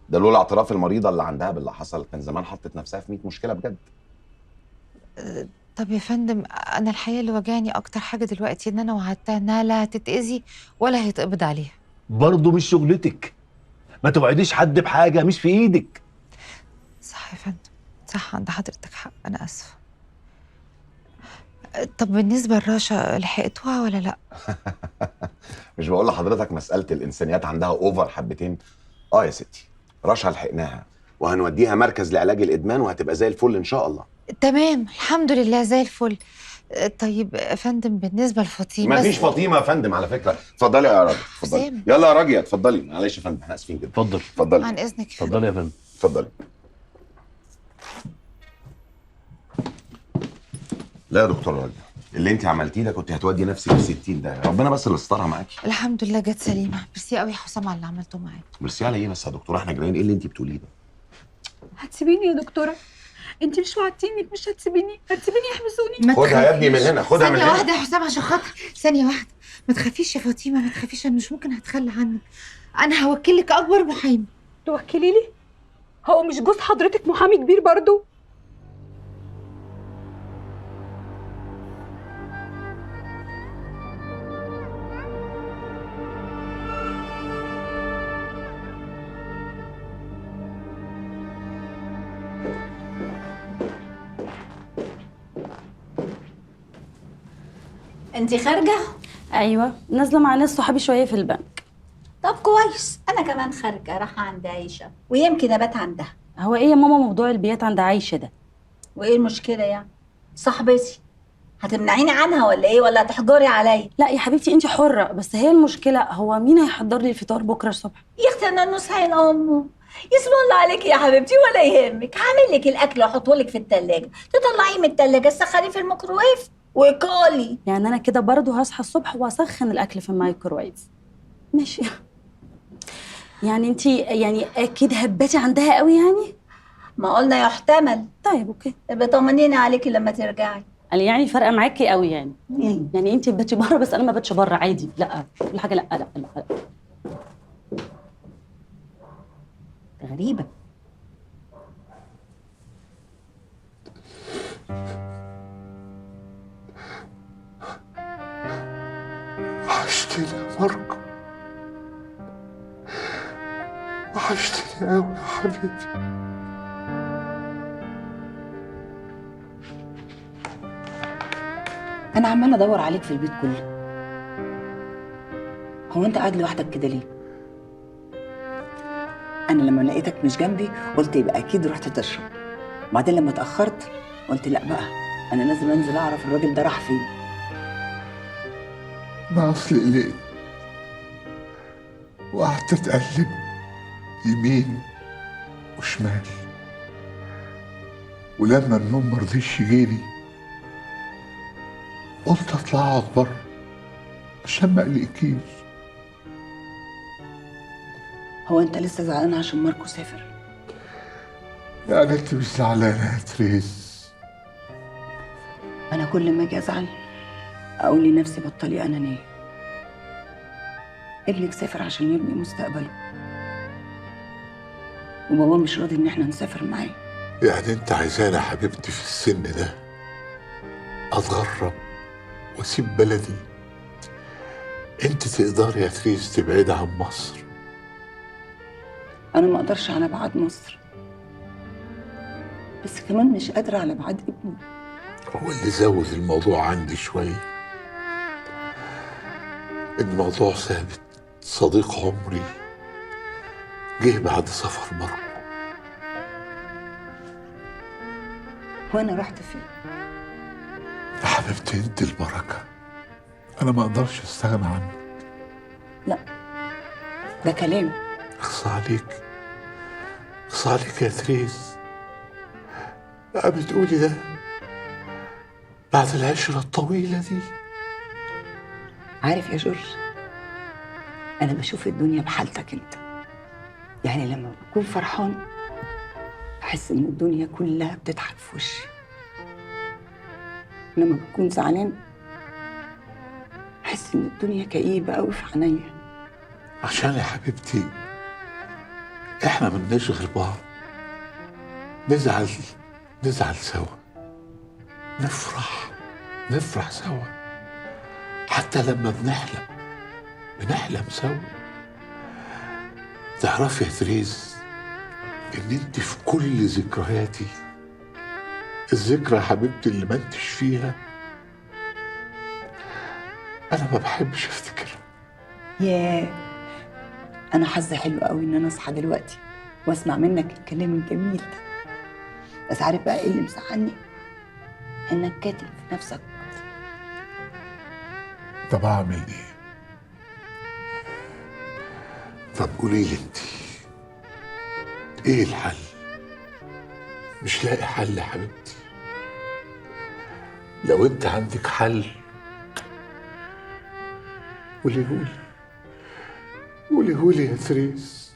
ده لولا اعتراف المريضه اللي عندها باللي حصل كان زمان حطت نفسها في 100 مشكله بجد. طب يا فندم انا الحقيقه اللي واجعني اكتر حاجه دلوقتي ان انا وعدتها انها لا هتتاذي ولا هيتقبض عليها. برضه مش شغلتك، ما توعديش حد بحاجه مش في ايدك. صح يا فندم، صح، عند حضرتك حق، انا اسفه. طب بالنسبه لرشا لحقتوها ولا لا؟ مش بقول لحضرتك مساله الانسانيات عندها اوفر حبتين؟ يا ستي، رشا لحقناها وهنوديها مركز لعلاج الادمان وهتبقى زي الفل ان شاء الله. تمام الحمد لله زي الفل. طيب يا فندم بالنسبه لفاطمه. مفيش فاطمه يا فندم على فكره. اتفضلي يا راجل، اتفضلي. يلا يا راجل اتفضلي. معلش يا فندم احنا اسفين جدا. اتفضلي عن اذنك. اتفضلي يا فندم. اتفضلي. لا يا دكتور راجل، اللي انت عملتيه ده كنت هتودي نفسك في 60 ده. ربنا بس اللي استرها معاكي. الحمد لله جت سليمه. ميرسي قوي يا حسام على اللي عملته معاك. ميرسي على ايه بس يا دكتوره؟ احنا جايين. ايه اللي انت بتقوليه ده؟ هتسيبيني يا دكتوره؟ انت مش وعدتيني انك مش هتسيبيني يحبسوني؟ خدها يا ابني من هنا، خدها من هنا. ثانيه واحده يا حسام عشان خاطر، ثانيه واحده. ما تخافيش يا فاطمه، ما تخافيش، انا مش ممكن هتخلى عنك. انا هوكلك اكبر محامي. توكلي لي؟ هو مش جوز حضرتك محامي كبير برضو؟ انتي خارجة؟ ايوه نازله مع ناس صحابي شويه في البنك. طب كويس، انا كمان خارجة رايحة عند عيشة ويمكن ابات عندها. هو ايه يا ماما موضوع البيات عند عايشه ده؟ وايه المشكلة يعني؟ صاحبتي هتمنعيني عنها ولا ايه، ولا هتحجري عليا؟ لا يا حبيبتي انت حره، بس هي المشكله هو مين هيحضر لي الفطار بكره الصبح؟ يا اختي انا نصحين امه. يسمع الله عليكي يا حبيبتي، ولا يهمك، هعمل لك الاكل واحطه لك في التلاجة، تطلعيه من التلاجة تسخنيه في الميكروويف وكلي. يعني انا كده برضه هصحى الصبح واسخن الاكل في الميكروويف. ماشي. يعني انت يعني اكيد هباتي عندها قوي يعني؟ ما قلنا يحتمل. طيب اوكي. بطمنيني عليكي لما ترجعي. قال يعني فارقه معاكي قوي يعني؟ يعني انت بتباتي بره بس انا ما باتش بره عادي؟ لا كل حاجه لا لا لا, لا. غريبه. وحشتني يا ماركو، وحشتني قوي يا حبيبي. أنا عمالة أدور عليك في البيت كله. هو أنت قاعد لوحدك كده ليه؟ أنا لما لقيتك مش جنبي قلت يبقى أكيد رحت تشرب. وبعدين لما اتأخرت قلت لأ بقى، أنا لازم أنزل أعرف الراجل ده راح فين. أنا أصلي قلقت وقعدت أتقلب يمين وشمال، ولما النوم مرضيش يجيلي قلت اطلع اقعد بره عشان ما اقلقكيش. هو أنت لسه زعلان عشان ماركو سافر؟ يعني انت مش زعلانه يا تريز؟ أنا كل ما أجي أزعل أقول لنفسي بطلي أنانية. ابنك سافر عشان يبني مستقبله، وبابا مش راضي إن إحنا نسافر معاه. يعني انت عايزاني يا حبيبتي في السن ده اتغرب واسيب بلدي؟ انت تقدري يا تريز تبعدي عن مصر؟ أنا ما أقدرش على بعد مصر، بس كمان مش قادرة على بعد ابني. هو اللي زود الموضوع عندي شوية الموضوع ثابت. صديق عمري جه بعد سفر ماركو. وأنا رحت فين؟ يا حبيبتي انت البركة، أنا ما أقدرش أستغنى عنك. لا ده كلام. اخصى عليك، اخصى عليك يا تريز. بقى بتقولي ده بعد العشرة الطويلة دي؟ عارف يا جورج، أنا بشوف الدنيا بحالتك أنت. يعني لما بكون فرحان بحس إن الدنيا كلها بتضحك في وشي، لما بكون زعلان بحس إن الدنيا كئيبة أوي في عينيا. عشان يا حبيبتي احنا ملناش غير بعض. نزعل سوا، نفرح سوا، حتى لما بنحلم سوا. تعرفي يا تريز ان انت في كل ذكرياتي الذكرى يا حبيبتي اللي ما انتش فيها انا ما بحبش افتكرها. ياه، أنا حظي حلو قوي إن أنا أصحى دلوقتي وأسمع منك الكلام الجميل ده. بس عارف بقى إيه اللي مزعلني؟ إنك كاتم في نفسك. طب أعمل إيه؟ طب قولي لي انت ايه الحل؟ مش لاقي حل يا حبيبتي. لو انت عندك حل قوليهولي يا تريز.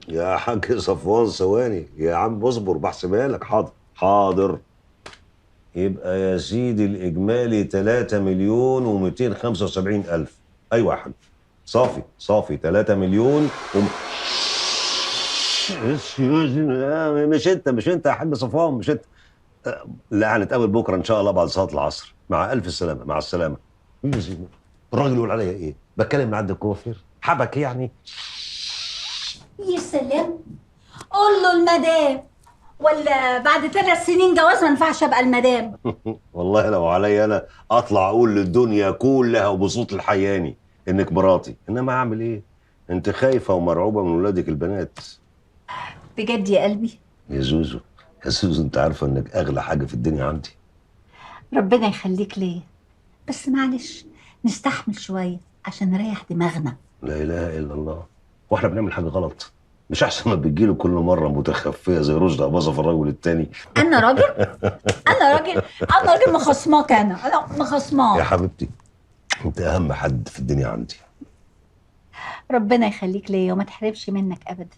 يا حاج صفوان ثواني يا عم، اصبر بحسبها لك. حاضر حاضر. يبقى يا سيدي الإجمالي 3,275,000. أيوة يا حاج، صافي 3 مليون مش انت يا حاج صفوان، مش انت. لا، هنتقابل بكره ان شاء الله بعد صلاه العصر. مع الف سلامه، مع السلامه. الراجل يقول عليا ايه؟ بتكلم من عند الكوافير، حبك يعني. يا سلام، قول له المدام، ولا بعد 3 سنين جواز ما ينفعش ابقى المدام؟ والله لو عليا انا اطلع اقول للدنيا كلها وبصوت الحياني انك مراتي، انما اعمل ايه؟ انت خايفه ومرعوبه من ولادك البنات. بجد يا قلبي؟ يا زوزو، انت عارفه انك اغلى حاجه في الدنيا عندي. ربنا يخليك ليا، بس معلش نستحمل شويه عشان نريح دماغنا. لا اله الا الله، واحنا بنعمل حاجه غلط؟ مش احسن ما بتجيله كل مره متخفيه زي رشدي اباظه في الرجل التاني؟ انا راجل انا راجل مخصماك، انا مخصماك. يا حبيبتي، انت اهم حد في الدنيا عندي. ربنا يخليك ليا وما تحرمش منك ابدا.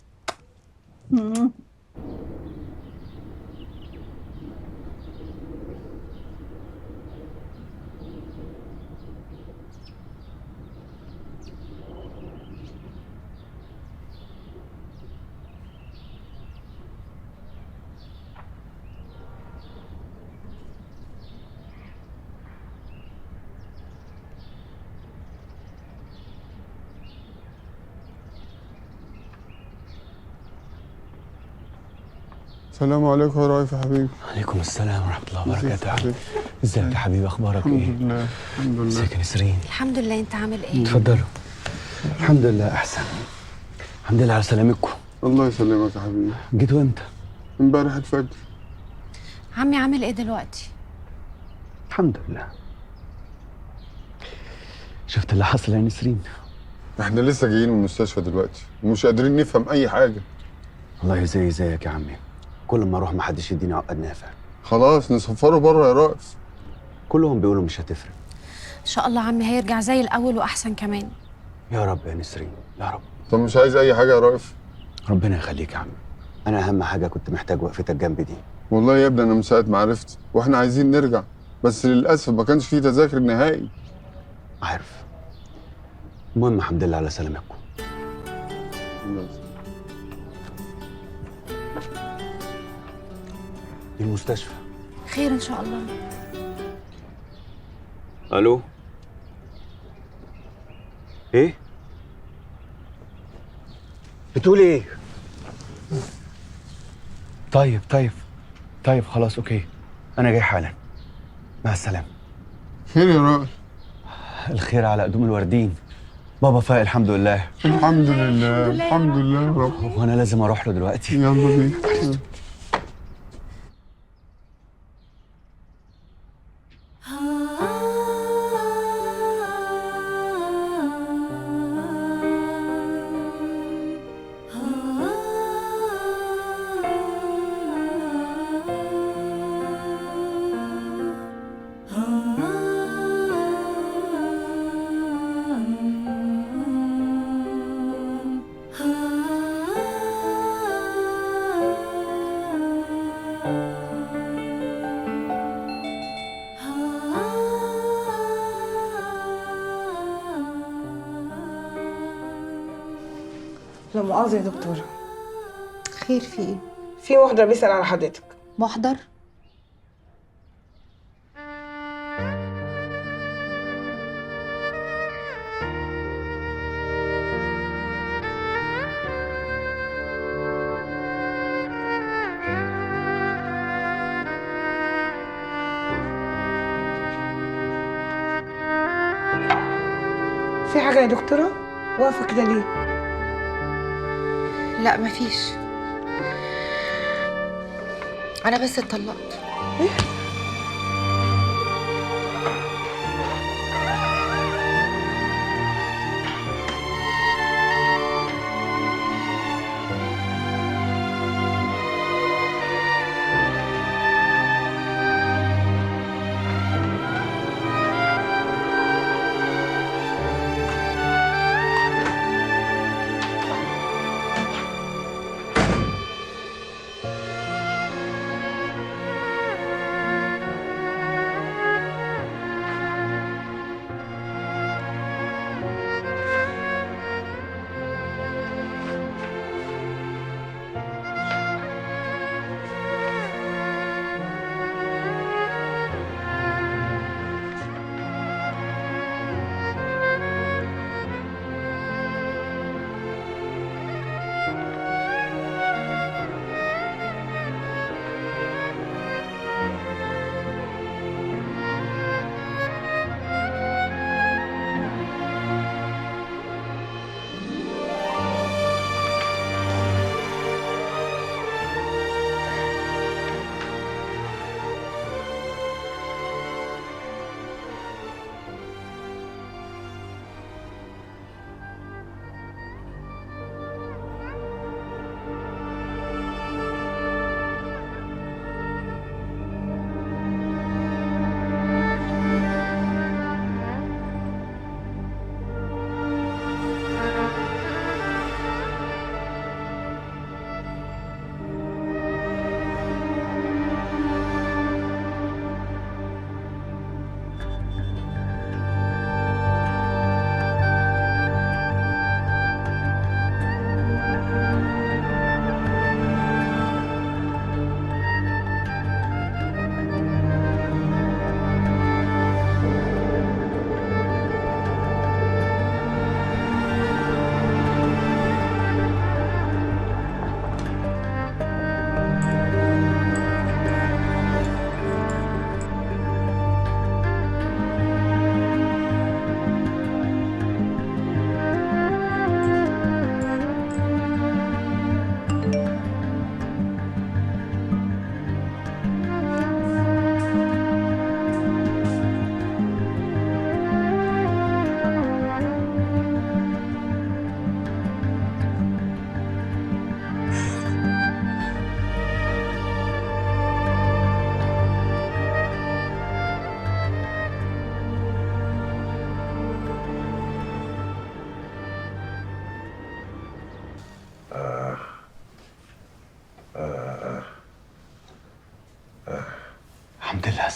السلام عليكم يا رائف يا حبيبي. عليكم السلام ورحمة الله وبركاته. ازيك ازيك يا حبيبي، اخبارك ايه؟ الحمد لله الحمد لله. ازيك يا نسرين؟ الحمد لله. انت عامل ايه؟ اتفضلوا. الحمد لله احسن. الحمد لله على سلامتكم. الله يسلمك يا حبيبي. جيتوا امتى؟ امبارح الفجر. عمي عامل ايه دلوقتي؟ الحمد لله. شفت اللي حصل يا نسرين؟ احنا لسه جايين من المستشفى دلوقتي ومش قادرين نفهم اي حاجه. والله زيك يا عمي، كل ما اروح ما حدش يديني عقد نافع. خلاص نسفره بره يا رائف. كلهم بيقولوا مش هتفرق. ان شاء الله عمي هيرجع زي الاول واحسن كمان. يا رب يا نسرين، يا رب. طب مش عايز اي حاجه يا رائف؟ ربنا يخليك يا عمي، انا اهم حاجه كنت محتاج وقفتك جنبي دي. والله يا ابني انا من ساعه ما عرفت واحنا عايزين نرجع، بس للاسف ما كانش فيه تذاكر نهائي. عارف. المهم الحمد لله على سلامتكم. المستشفى خير ان شاء الله. الو. ايه؟ بتقول ايه؟ طيب خلاص اوكي، انا جاي حالا. مع السلامه. خير يا رائف؟ الخير على قدوم الوردين. بابا فاق الحمد لله. الحمد لله الحمد لله يا رب. وانا لازم اروح له دلوقتي. يلا بينا. لا مؤاخذة يا دكتورة. خير في ايه؟ في محضر بيسأل على حضرتك. محضر؟ في حاجة يا دكتورة؟ واقفة كده ليه؟ لا مفيش، انا بس اتطلقت.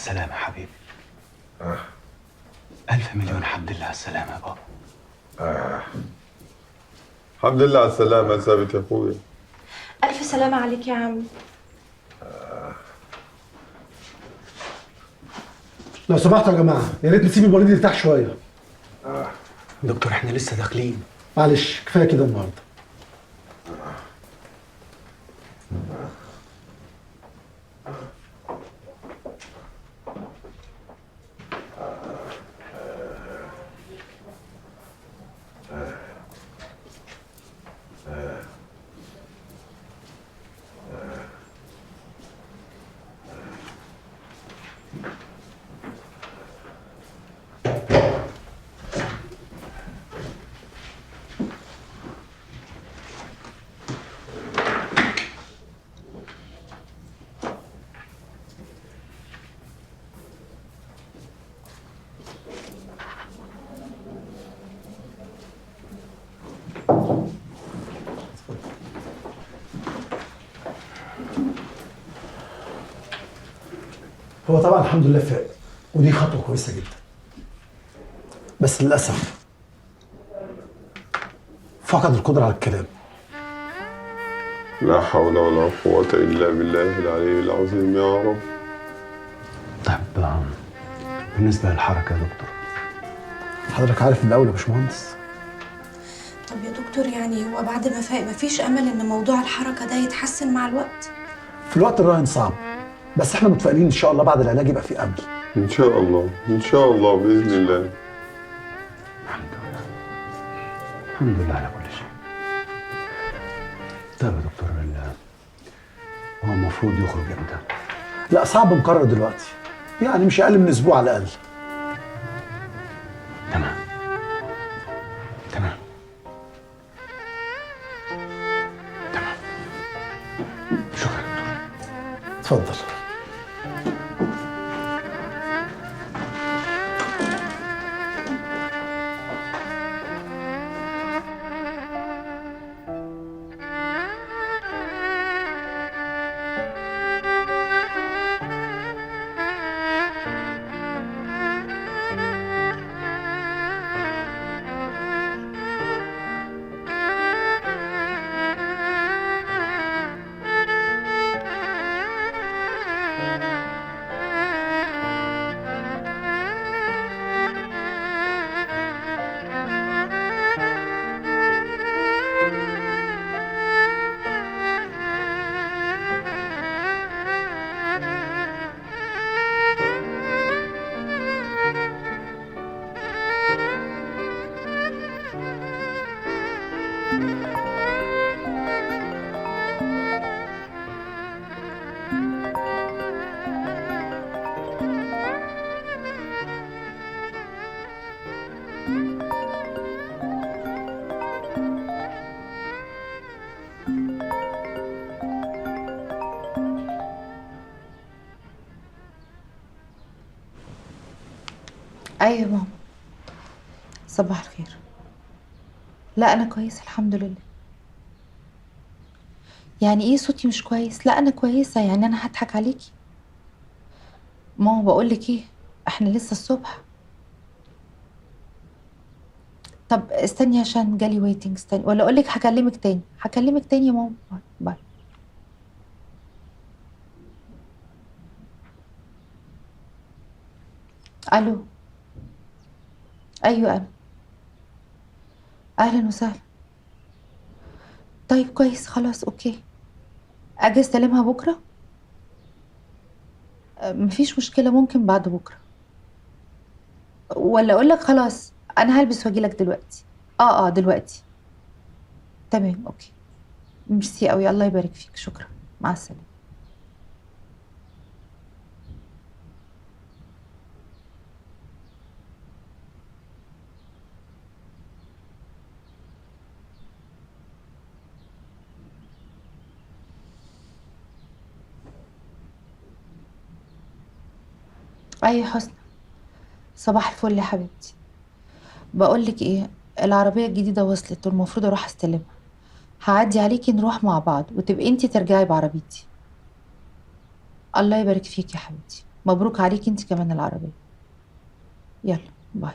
السلامة حبيبي. ألف مليون حمد لله على السلامة يا بابا. الحمد لله على السلامة يا ثابت يا اخويا. ألف سلامة عليك يا عم. لو سمحتوا يا جماعه يا ريت نسيب المريض يرتاح شويه. دكتور احنا لسه داخلين. معلش كفايه كده النهارده. هو طبعا الحمد لله فاق ودي خطوه كويسه جدا، بس للاسف فقد القدره على الكلام. لا حول ولا قوة إلا بالله العلي العظيم يا رب. طيب بالنسبة للحركة يا دكتور، حضرتك عارف من الاول يا باشمهندس. طب يا دكتور يعني هو بعد ما فاق مفيش أمل إن موضوع الحركة ده يتحسن مع الوقت؟ في الوقت الراهن صعب، بس احنا متفائلين ان شاء الله بعد العلاج يبقى في امل. إن شاء الله إن شاء الله بإذن الله. الحمد لله على كل شيء. طيب يا دكتور هو المفروض يخرج امتى؟ لا صعب نقرر دلوقتي، يعني مش اقل من اسبوع على الاقل. تمام. شكرا دكتور. اتفضل. ايوه يا ماما. صباح الخير. لا انا كويسه الحمد لله. يعني ايه صوتي مش كويس؟ لا انا كويسه، يعني انا هضحك عليكي؟ ماما بقول لك ايه، احنا لسه الصبح. طب استني عشان جالي ويتنج، استني ولا اقول لك هكلمك تاني. هكلمك تاني يا ماما. باي. الو. ايوه انا. اهلا وسهلا. طيب كويس خلاص اوكي. اجي استلمها بكره؟ مفيش مشكله، ممكن بعد بكره. ولا اقول لك خلاص انا هلبس واجي لك دلوقتي. دلوقتي. تمام اوكي. ميرسي قوي، الله يبارك فيك، شكرا، مع السلامه. اي حسنى، صباح الفل يا حبيبتي. بقول لك ايه، العربيه الجديده وصلت والمفروض اروح استلمها. هعدي عليكي نروح مع بعض وتبقي انتي ترجعي بعربيتي. الله يبارك فيك يا حبيبتي، مبروك عليك انت كمان العربية. يلا باي.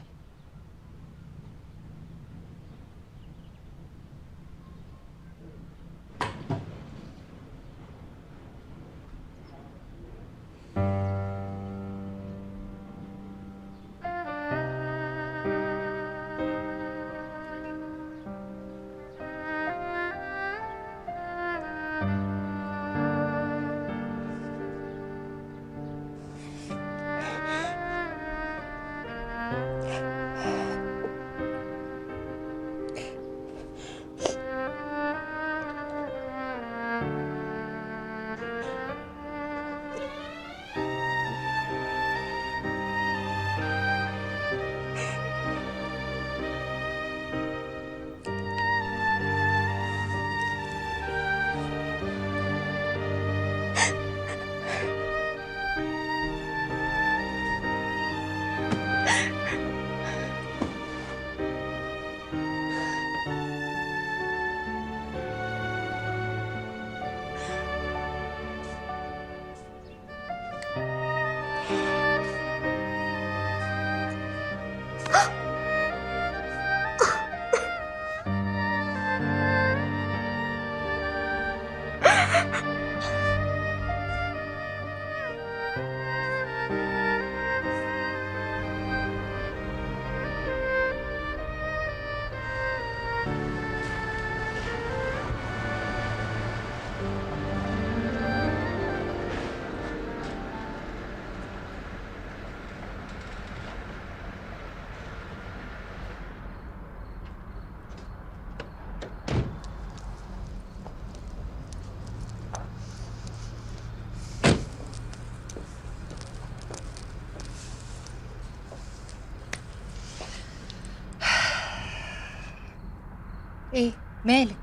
ايه مالك؟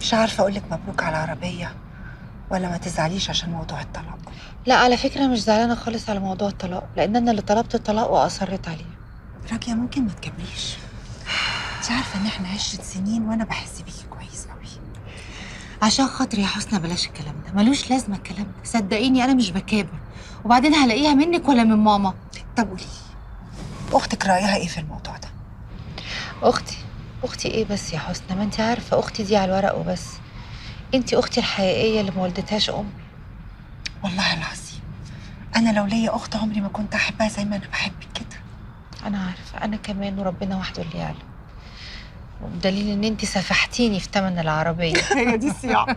مش عارفه اقول لك مبروك على العربيه ولا ما تزعليش عشان موضوع الطلاق. لا على فكرة مش زعلانة خالص على موضوع الطلاق، لأن أنا اللي طلبت الطلاق وأصريت عليه. راجية ممكن ما تكمليش. انت عارفه ان احنا 10 سنين وانا بحس بيكي كويس قوي. عشان خاطري يا حسنى بلاش الكلام ده، ملوش لازمة الكلام ده، صدقيني أنا مش بكابر، وبعدين هلاقيها منك ولا من ماما؟ طب قولي اختك رايها ايه في الموضوع ده؟ أختي إيه بس يا حسنى؟ ما أنت عارفة أختي دي على الورق وبس. أنت أختي الحقيقية اللي ما ولدتهاش أمي. والله العظيم انا لو ليا اخت عمري ما كنت احبها زي ما انا بحبك كده. أنا عارفة، أنا كمان، وربنا وحده اللي يعلم. وبدليل إن أنت سفحتيني في تمن العربية. هي دي الصياعة.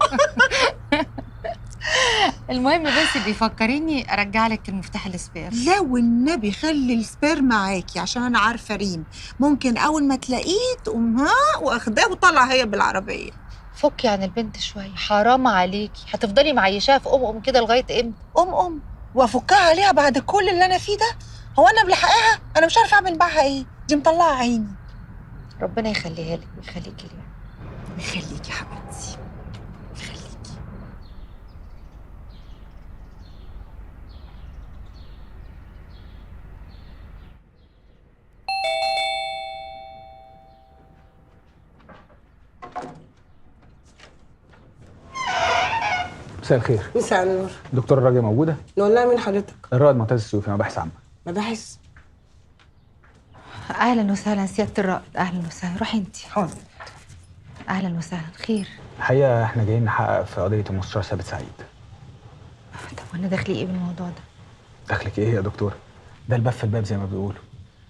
المهم بس بيفكريني ارجع لك المفتاح السبير. لا والنبي خلي السبير معاكي عشان انا عارفه ريم ممكن اول ما تلاقيه تقوم واخداه وطلع هي بالعربيه. فكي عن البنت شويه، حرام عليكي، هتفضلي معيشاها في ام كده لغايه امتى؟ ام وافكها عليها بعد كل اللي انا فيه ده؟ هو انا بلحقها؟ انا مش عارفه اعمل معاها ايه، دي مطلعه عيني. ربنا يخليها لك ويخليكي ليها. يخليكي يا حبيبتي. مساء الخير. مساء النور. دكتور الراجية موجودة؟ نقول لها مين حضرتك؟ الرائد معتز السيوفي، مباحث عامة. مباحث؟ اهلا وسهلا سياده الرائد، اهلا وسهلا. روحي انت. حاضر. اهلا وسهلا. خير؟ الحقيقة احنا جايين نحقق في قضية المستشار ثابت سعيد. طب وانا دخلي ايه بالموضوع ده؟ دخلك ايه يا دكتور؟ ده الباب في الباب زي ما بيقولوا.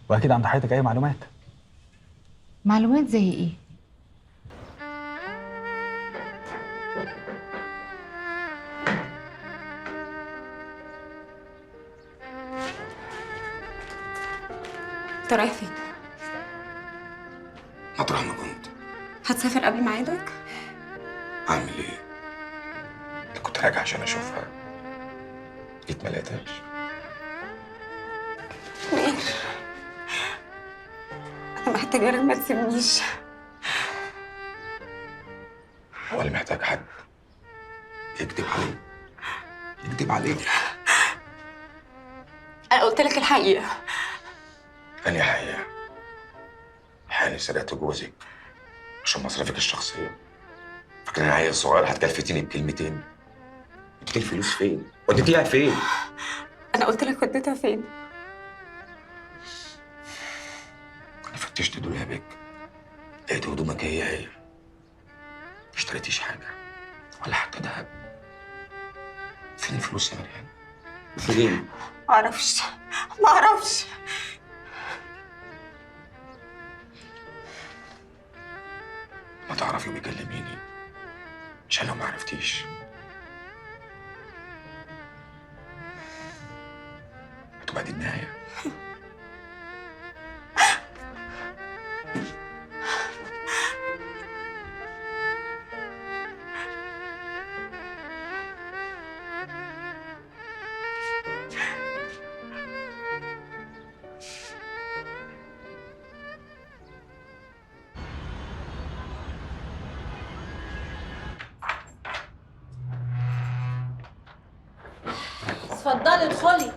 واكيد عند حضرتك اي معلومات. معلومات زي ايه؟ انت رايح فين؟ مطرح ما كنت. هتسافر قبل ميعادك؟ اعمل ايه؟ انت كنت راجع عشان اشوفها، جيت ما لقيتهاش. مير، انا محتاجه ما تسيبنيش. هو اللي محتاج حد يكذب عليه؟ يكذب عليه؟ انا قلت لك الحقيقه. أنهي حقيقة؟ حاني سرقت جوزك عشان مصاريفك الشخصية؟ فاكرة إن عيل صغير هتكلفتيني بكلمتين؟ الفلوس فين؟ وديتيها فين؟ انا قلت لك وديتها فين؟ انا فتشت دولابك لقيت هدومك هي ما اشتريتيش حاجه ولا حتى دهب. فين الفلوس يا مريان؟ فين؟ معرفش معرفش. ما تعرفي بيكلميني عشان لو ما عرفتيش هتبقى دي النهايه. اتفضلي ادخلي.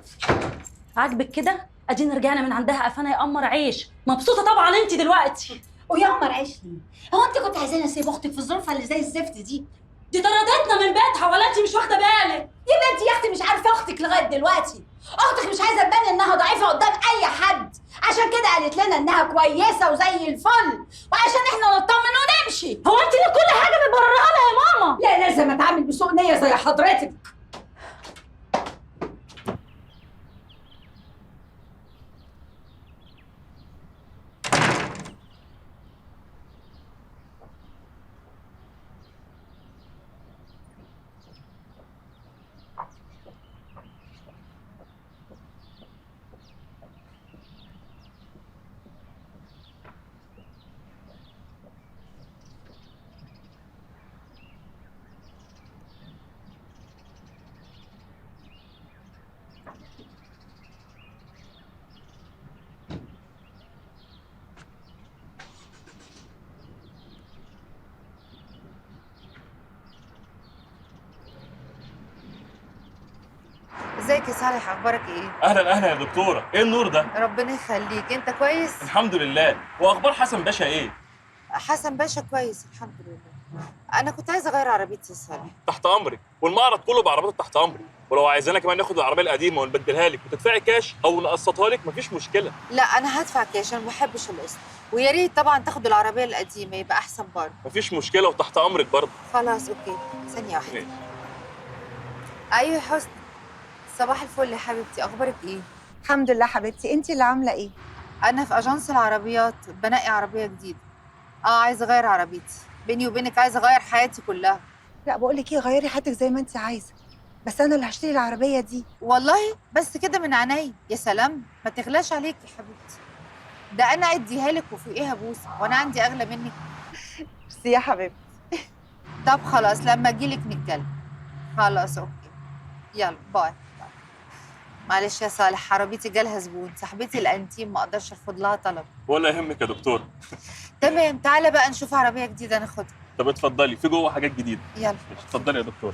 عاجبك كده؟ ادينا رجعنا من عندها قفانا يقمر عيش. مبسوطه طبعا انت دلوقتي. ويقمر عيش ليه؟ هو انت كنت عايزاني اسيب اختك في الظروف اللي زي الزفت دي؟ دي طردتنا من بيتها ولا انت مش واخده بالك؟ يبقى انت يا اختي مش عارفه اختك لغايه دلوقتي. اختك مش عايزه تبان انها ضعيفه قدام اي حد، عشان كده قالت لنا انها كويسه وزي الفل، وعشان احنا نطمن ونمشي. هو انت اللي كل حاجه بتبررها لها يا ماما؟ لا لازم اتعامل بسوء نيه زي حضرتك. ازيك يا صالح، اخبارك ايه؟ اهلا اهلا يا دكتوره، ايه النور ده؟ ربنا يخليك، انت كويس؟ الحمد لله. واخبار حسن باشا ايه؟ حسن باشا كويس الحمد لله. انا كنت عايزه اغير عربيتي يا صالح. تحت امرك، والمعرض كله بعربيات تحت امرك، ولو عايزانا كمان ناخد العربيه القديمه ونبدلها لك وتدفعي كاش او نقسطها لك مفيش مشكله. لا انا هدفع كاش، انا ما بحبش القسط، ويا ريت طبعا تاخد العربيه القديمه يبقى احسن برضه. مفيش مشكله وتحت امرك برضه. خلاص اوكي، ثانيه واحده. ماشي. ايوه يا حسني، صباح الفل يا حبيبتي، اخبارك ايه؟ الحمد لله حبيبتي، انت اللي عامله ايه؟ انا في اجانس العربيات بنقي عربيه جديده. عايزه اغير عربيتي، بيني وبينك عايزه اغير حياتي كلها. لا بقول لك ايه، غيري حياتك زي ما انت عايزه، بس انا اللي هشتري العربيه دي. والله بس كده من عينيا. يا سلام، ما تغلاش عليك يا حبيبتي، ده انا اديها لك وفوقيها بوسه، وانا عندي اغلى منك؟ ميرسي يا حبيبتي. طب خلاص لما اجيلك نتكلم. خلاص اوكي، يلا باي. معلش يا صالح، عربيتي جالها زبون، صاحبتي الانتيم ما اقدرش ارفض لها طلب. ولا يهمك يا دكتور. تمام، تعالى بقى نشوف عربيه جديده ناخدها. طب اتفضلي، في جوه حاجات جديده. يلا اتفضلي يا دكتور.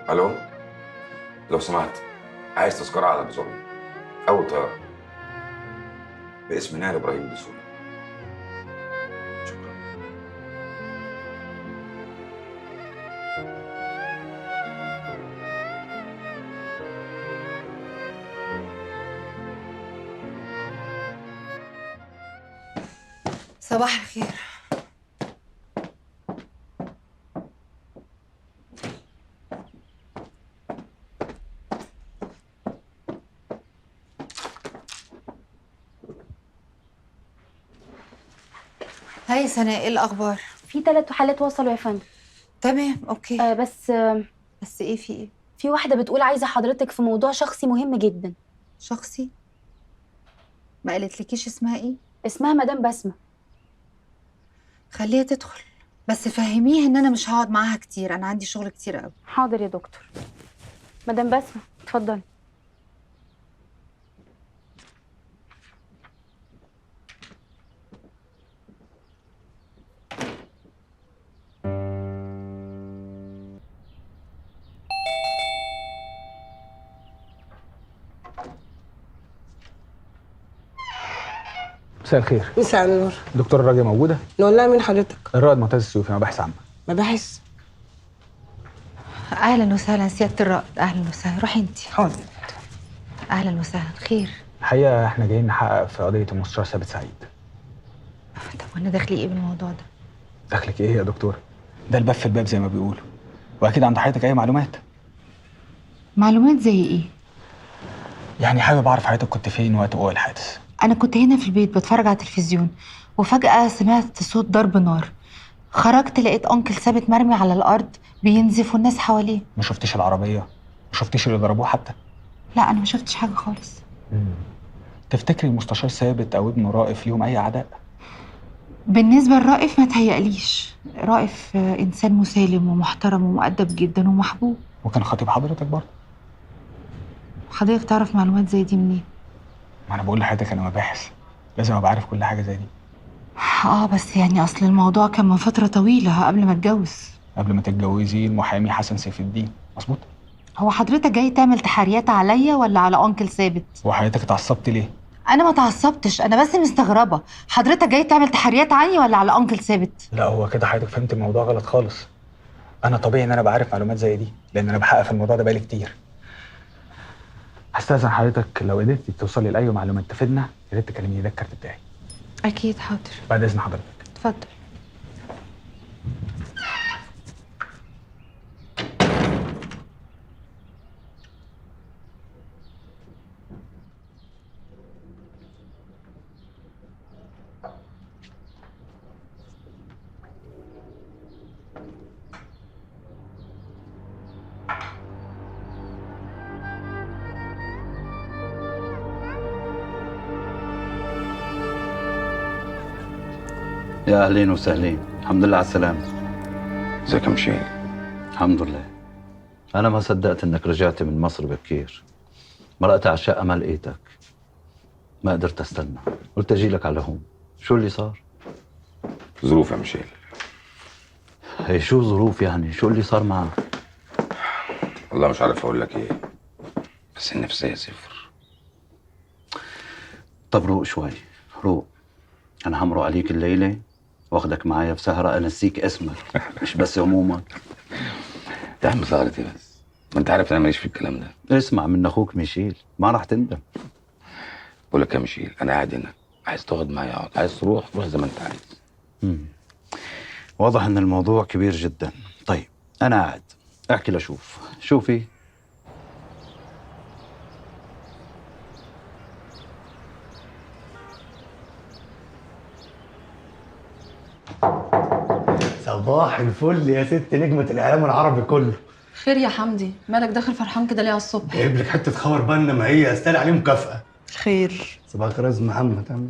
الو، لو سمحت عايز تذكرة على بزوري أول طيارة باسم نهر إبراهيم دسوقي. صباح الخير. هاي سناء، ايه الاخبار؟ في 3 حالات وصلوا يا فندم. تمام، اوكي. بس ايه في ايه؟ في واحده بتقول عايزه حضرتك في موضوع شخصي مهم جدا. شخصي؟ ما قالتلكيش اسمها ايه؟ اسمها مدام بسمه. خليها تدخل، بس فهميها ان انا مش هقعد معاها كتير، انا عندي شغل كتير قوي. حاضر يا دكتور. مدام بسمه اتفضلي. مساء الخير. مساء النور. دكتور الراجية موجودة؟ نقول لها مين حضرتك؟ الرائد معتز السيوفي، مباحث عامة. مباحث؟ اهلا وسهلا سيادة الرائد، اهلا وسهلا. روحي انتي. حاضر. اهلا وسهلا. خير؟ الحقيقة احنا جايين نحقق في قضية المستشار ثابت سعيد. طب وانا داخلي ايه بالموضوع ده؟ دخلك ايه يا دكتور؟ ده الباب في الباب زي ما بيقولوا، واكيد عند حضرتك اي معلومات. معلومات زي ايه؟ يعني حابب اعرف حضرتك كنت فين وقت وقوع الحادث. انا كنت هنا في البيت بتفرج على التلفزيون، وفجأة سمعت صوت ضرب نار. خرجت لقيت انكل ثابت مرمي على الارض بينزف والناس حواليه. ما شفتيش العربية؟ ما شفتيش اللي ضربوه حتى؟ لا انا ما شفتش حاجة خالص. تفتكري المستشار ثابت او ابنه رائف ليهم اي اعداء؟ بالنسبة لرائف ما تهيأليش. رائف انسان مسالم ومحترم ومؤدب جدا ومحبوب. وكان خطيب حضرتك برضه. حضرتك تعرف معلومات زي دي منين؟ ما انا بقول لحضرتك انا مباحث، لازم ابقى عارف كل حاجة زي دي. بس يعني اصل الموضوع كان من فترة طويلة قبل ما اتجوز. قبل ما تتجوزي المحامي حسن سيف الدين، مظبوط؟ هو حضرتك جاي تعمل تحريات عليا ولا على انكل ثابت؟ وحضرتك اتعصبت ليه؟ انا ما اتعصبتش، انا بس مستغربة. حضرتك جاي تعمل تحريات عني ولا على انكل ثابت؟ لا هو كده حضرتك فهمت الموضوع غلط خالص. انا طبيعي ان انا بعرف معلومات زي دي، لان انا بحقق في الموضوع ده بقالي كتير. هستأذن حضرتك لو قدرتي توصلي لاي معلومات تفيدنا يا ريت تكلميني، ده الكارت بتاعي. اكيد حاضر. بعد اذن حضرتك. اتفضل. يا اهلين وسهلين، الحمد لله على السلامة. ازيك يا مشيل؟ الحمد لله. أنا ما صدقت إنك رجعت من مصر بكير. مرقت على الشقة ما لقيتك. ما قدرت أستنى، قلت أجي لك على هون. شو اللي صار؟ ظروف يا مشيل. هي شو ظروف يعني؟ شو اللي صار معك؟ والله مش عارف أقول لك إيه، بس النفسية صفر. طب روق شوي، روق. أنا همرق عليك الليلة واخدك معايا في سهرة أنسيك اسمك مش بس همومك. يا عم سهرتي بس، ما انت عارف انا ماليش في الكلام ده. اسمع من اخوك ميشيل، ما راح تندم. بقول لك يا ميشيل، انا قاعد هنا، عايز تقعد معايا اقعد، عايز تروح زي ما انت عايز. واضح ان الموضوع كبير جدا. طيب انا قاعد احكي لشوف. شوفي، صباح الفل يا ست نجمة الإعلام العربي كله. خير يا حمدي، مالك داخل فرحان كده ليه على الصبح؟ جايب لك حتة خبر بنا ما هي استاهل عليه مكافأة. خير. صباح الخير يا أستاذ محمد.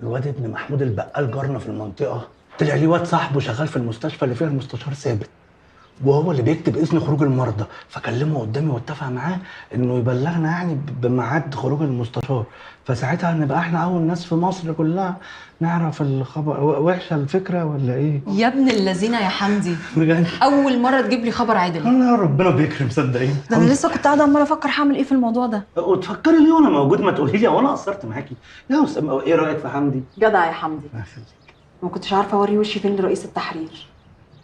الواد ابن محمود البقال جارنا في المنطقة طلع ليه واد صاحبه شغال في المستشفى اللي فيها المستشار ثابت، وهو اللي بيكتب إذن خروج المرضى، فكلمه قدامي واتفق معاه إنه يبلغنا يعني بميعاد خروج المستشار، فساعتها هنبقى إحنا أول ناس في مصر كلها نعرف الخبر. وحشة الفكرة ولا إيه؟ يا ابن الذين يا حمدي، بجد أول مرة تجيب لي خبر عدل. الله ربنا بيكرم صدقيني. ده أنا لسه كنت قاعدة عمالة أفكر هعمل إيه في الموضوع ده. وتفكري ليه وأنا موجود؟ ما تقولي لي وأنا قصرت معاكي. لا إيه رأيك في حمدي؟ جدع يا حمدي. ما كنتش عارفة أوري وشي فين لرئيس التحرير.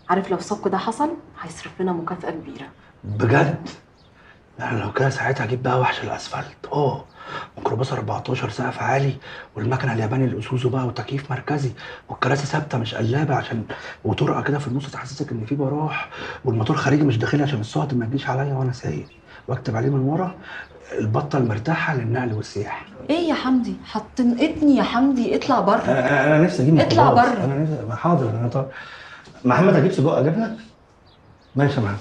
عارف لو السبق ده حصل هيصرف لنا مكافأة كبيرة. بجد؟ يعني لو كده ساعتها اجيب بقى وحش الاسفلت، ميكروباص 14 سقف عالي، والمكنه الياباني الاوسوزو بقى، وتكييف مركزي، والكراسي ثابته مش قلابه عشان، وطرقه كده في النص تحسسك ان في براح، والموتور خارجي مش داخلي عشان الصهد ما تجيش عليا وانا سايق، واكتب عليه من ورا البطه المرتاحه للنقل والسياحه. ايه يا حمدي؟ هتنقطني يا حمدي، اطلع بره. انا نفسي اجيب اطلع ميكروباص. بره. انا نفسي، حاضر. انا طب محمد اجيب سجق اجيب لك؟ ماشي يا محمد.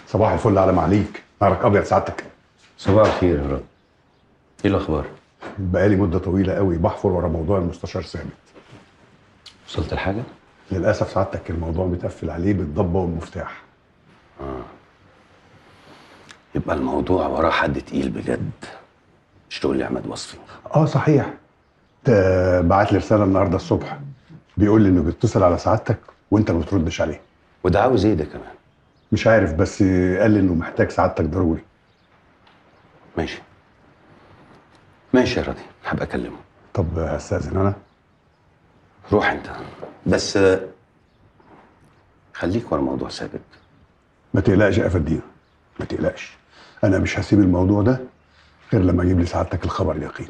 صباح الفل على معاليك، نهارك ابيض سعادتك. صباح الخير يا رب. ايه الاخبار؟ بقالي مده طويله قوي بحفر ورا موضوع المستشار ثابت. وصلت لحاجه؟ للاسف سعادتك الموضوع متقفل عليه بالضبه والمفتاح. يبقى الموضوع وراه حد تقيل بجد، مش تقول لي عماد وصفي. صحيح، بعت لي رساله النهارده الصبح بيقول لي انه بيتصل على سعادتك وانت ما بتردش عليه. وده عاوز ايه ده كمان؟ مش عارف، بس قال لي انه محتاج سعادتك ضروري. ماشي ماشي يا راضي، هبقى اكلمه. طب هستاذن انا؟ روح انت، بس خليك ورا موضوع ثابت. ما تقلقش يا افندينا، ما تقلقش، انا مش هسيب الموضوع ده غير لما اجيب لسعادتك الخبر اليقين.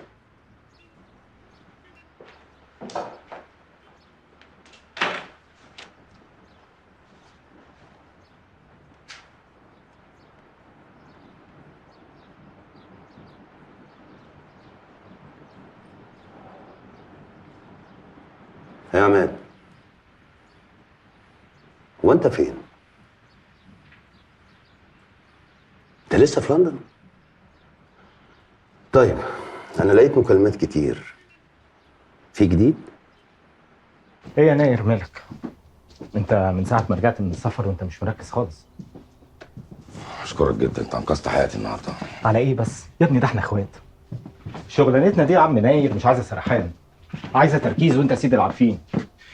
يا عماد، هو انت فين؟ انت لسه في لندن؟ طيب انا لقيت مكالمات كتير، في جديد؟ ايه يا ناير مالك؟ انت من ساعة ما رجعت من السفر وانت مش مركز خالص. اشكرك جدا، انت انقذت حياتي النهارده. على ايه بس؟ يا ابني ده احنا اخوات. شغلانتنا دي يا عم ناير مش عايزة سرحان، عايزة تركيز وانت سيد العارفين.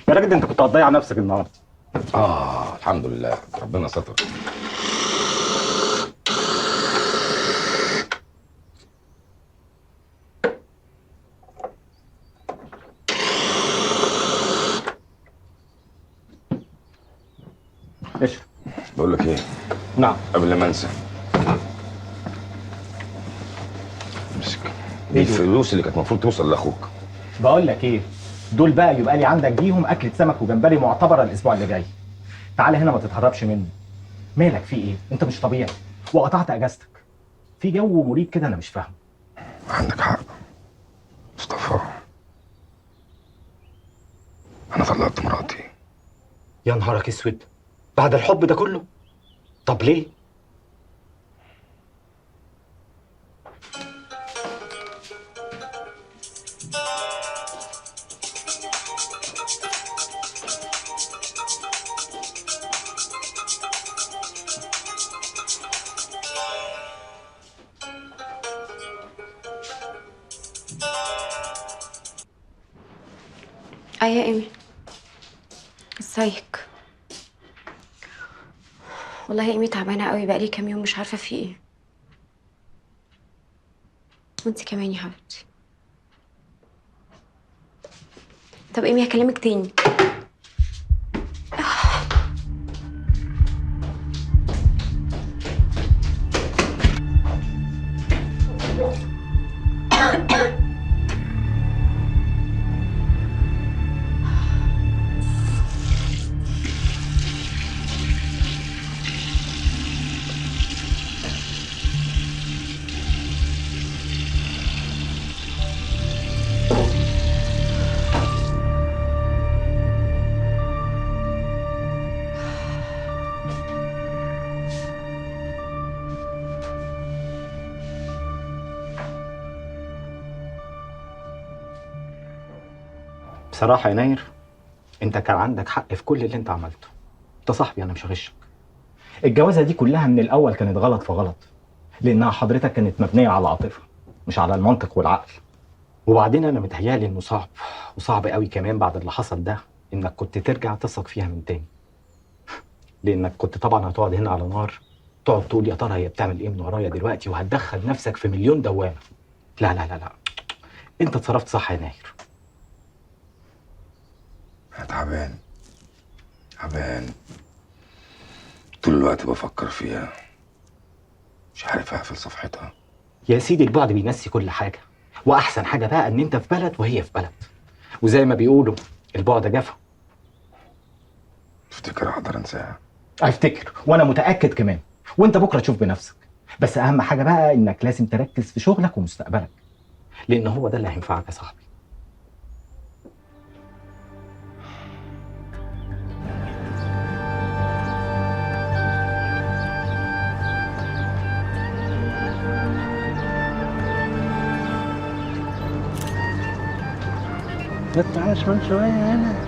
يا راجل ده انت كنت هتضيع نفسك النهارده. الحمد لله، ربنا ستر. اشرب. بقول لك ايه؟ نعم. قبل ما انسى، امسك دي الفلوس اللي كانت المفروض توصل لاخوك. بقول لك ايه، دول بقى يبقى لي عندك بيهم اكلة سمك وجمبري معتبرة الاسبوع اللي جاي. تعالى هنا ما تتهربش مني. مالك في ايه؟ انت مش طبيعي وقطعت اجازتك. في جو مريب كده انا مش فاهمه. عندك حق مصطفى، انا طلقت مراتي. يا نهارك اسود، بعد الحب ده كله؟ طب ليه؟ يا ايمي، ازيك؟ والله يا ايمي تعبانه قوي، بقالي كام يوم مش عارفه في ايه. وانت كمان يا حبيبتي. طب ايمي هكلمك تاني. بصراحة يا ناير، انت كان عندك حق في كل اللي انت عملته. انت صاحبي، انا مش هغشك. الجوازة دي كلها من الاول كانت غلط في غلط، لانها حضرتك كانت مبنية على العاطفة مش على المنطق والعقل. وبعدين انا متهيالي انه صعب، وصعب قوي كمان بعد اللي حصل ده، انك كنت ترجع تثق فيها من تاني. لانك كنت طبعا هتقعد هنا على نار تقعد تقول يا ترى هي بتعمل ايه من ورايا دلوقتي وهتدخل نفسك في مليون دوامه. لا لا لا لا، انت اتصرفت صح يا ناهر. انا تعبان طول الوقت بفكر فيها، مش عارف اقفل صفحتها. يا سيدي البعد بينسي كل حاجه، واحسن حاجه بقى ان انت في بلد وهي في بلد، وزي ما بيقولوا البعد جفا. تفتكر اقدر انساها؟ افتكر وانا متاكد كمان، وانت بكره تشوف بنفسك. بس اهم حاجه بقى انك لازم تركز في شغلك ومستقبلك، لان هو ده اللي هينفعك يا صاحبي. تعالى شمال شويه هنا.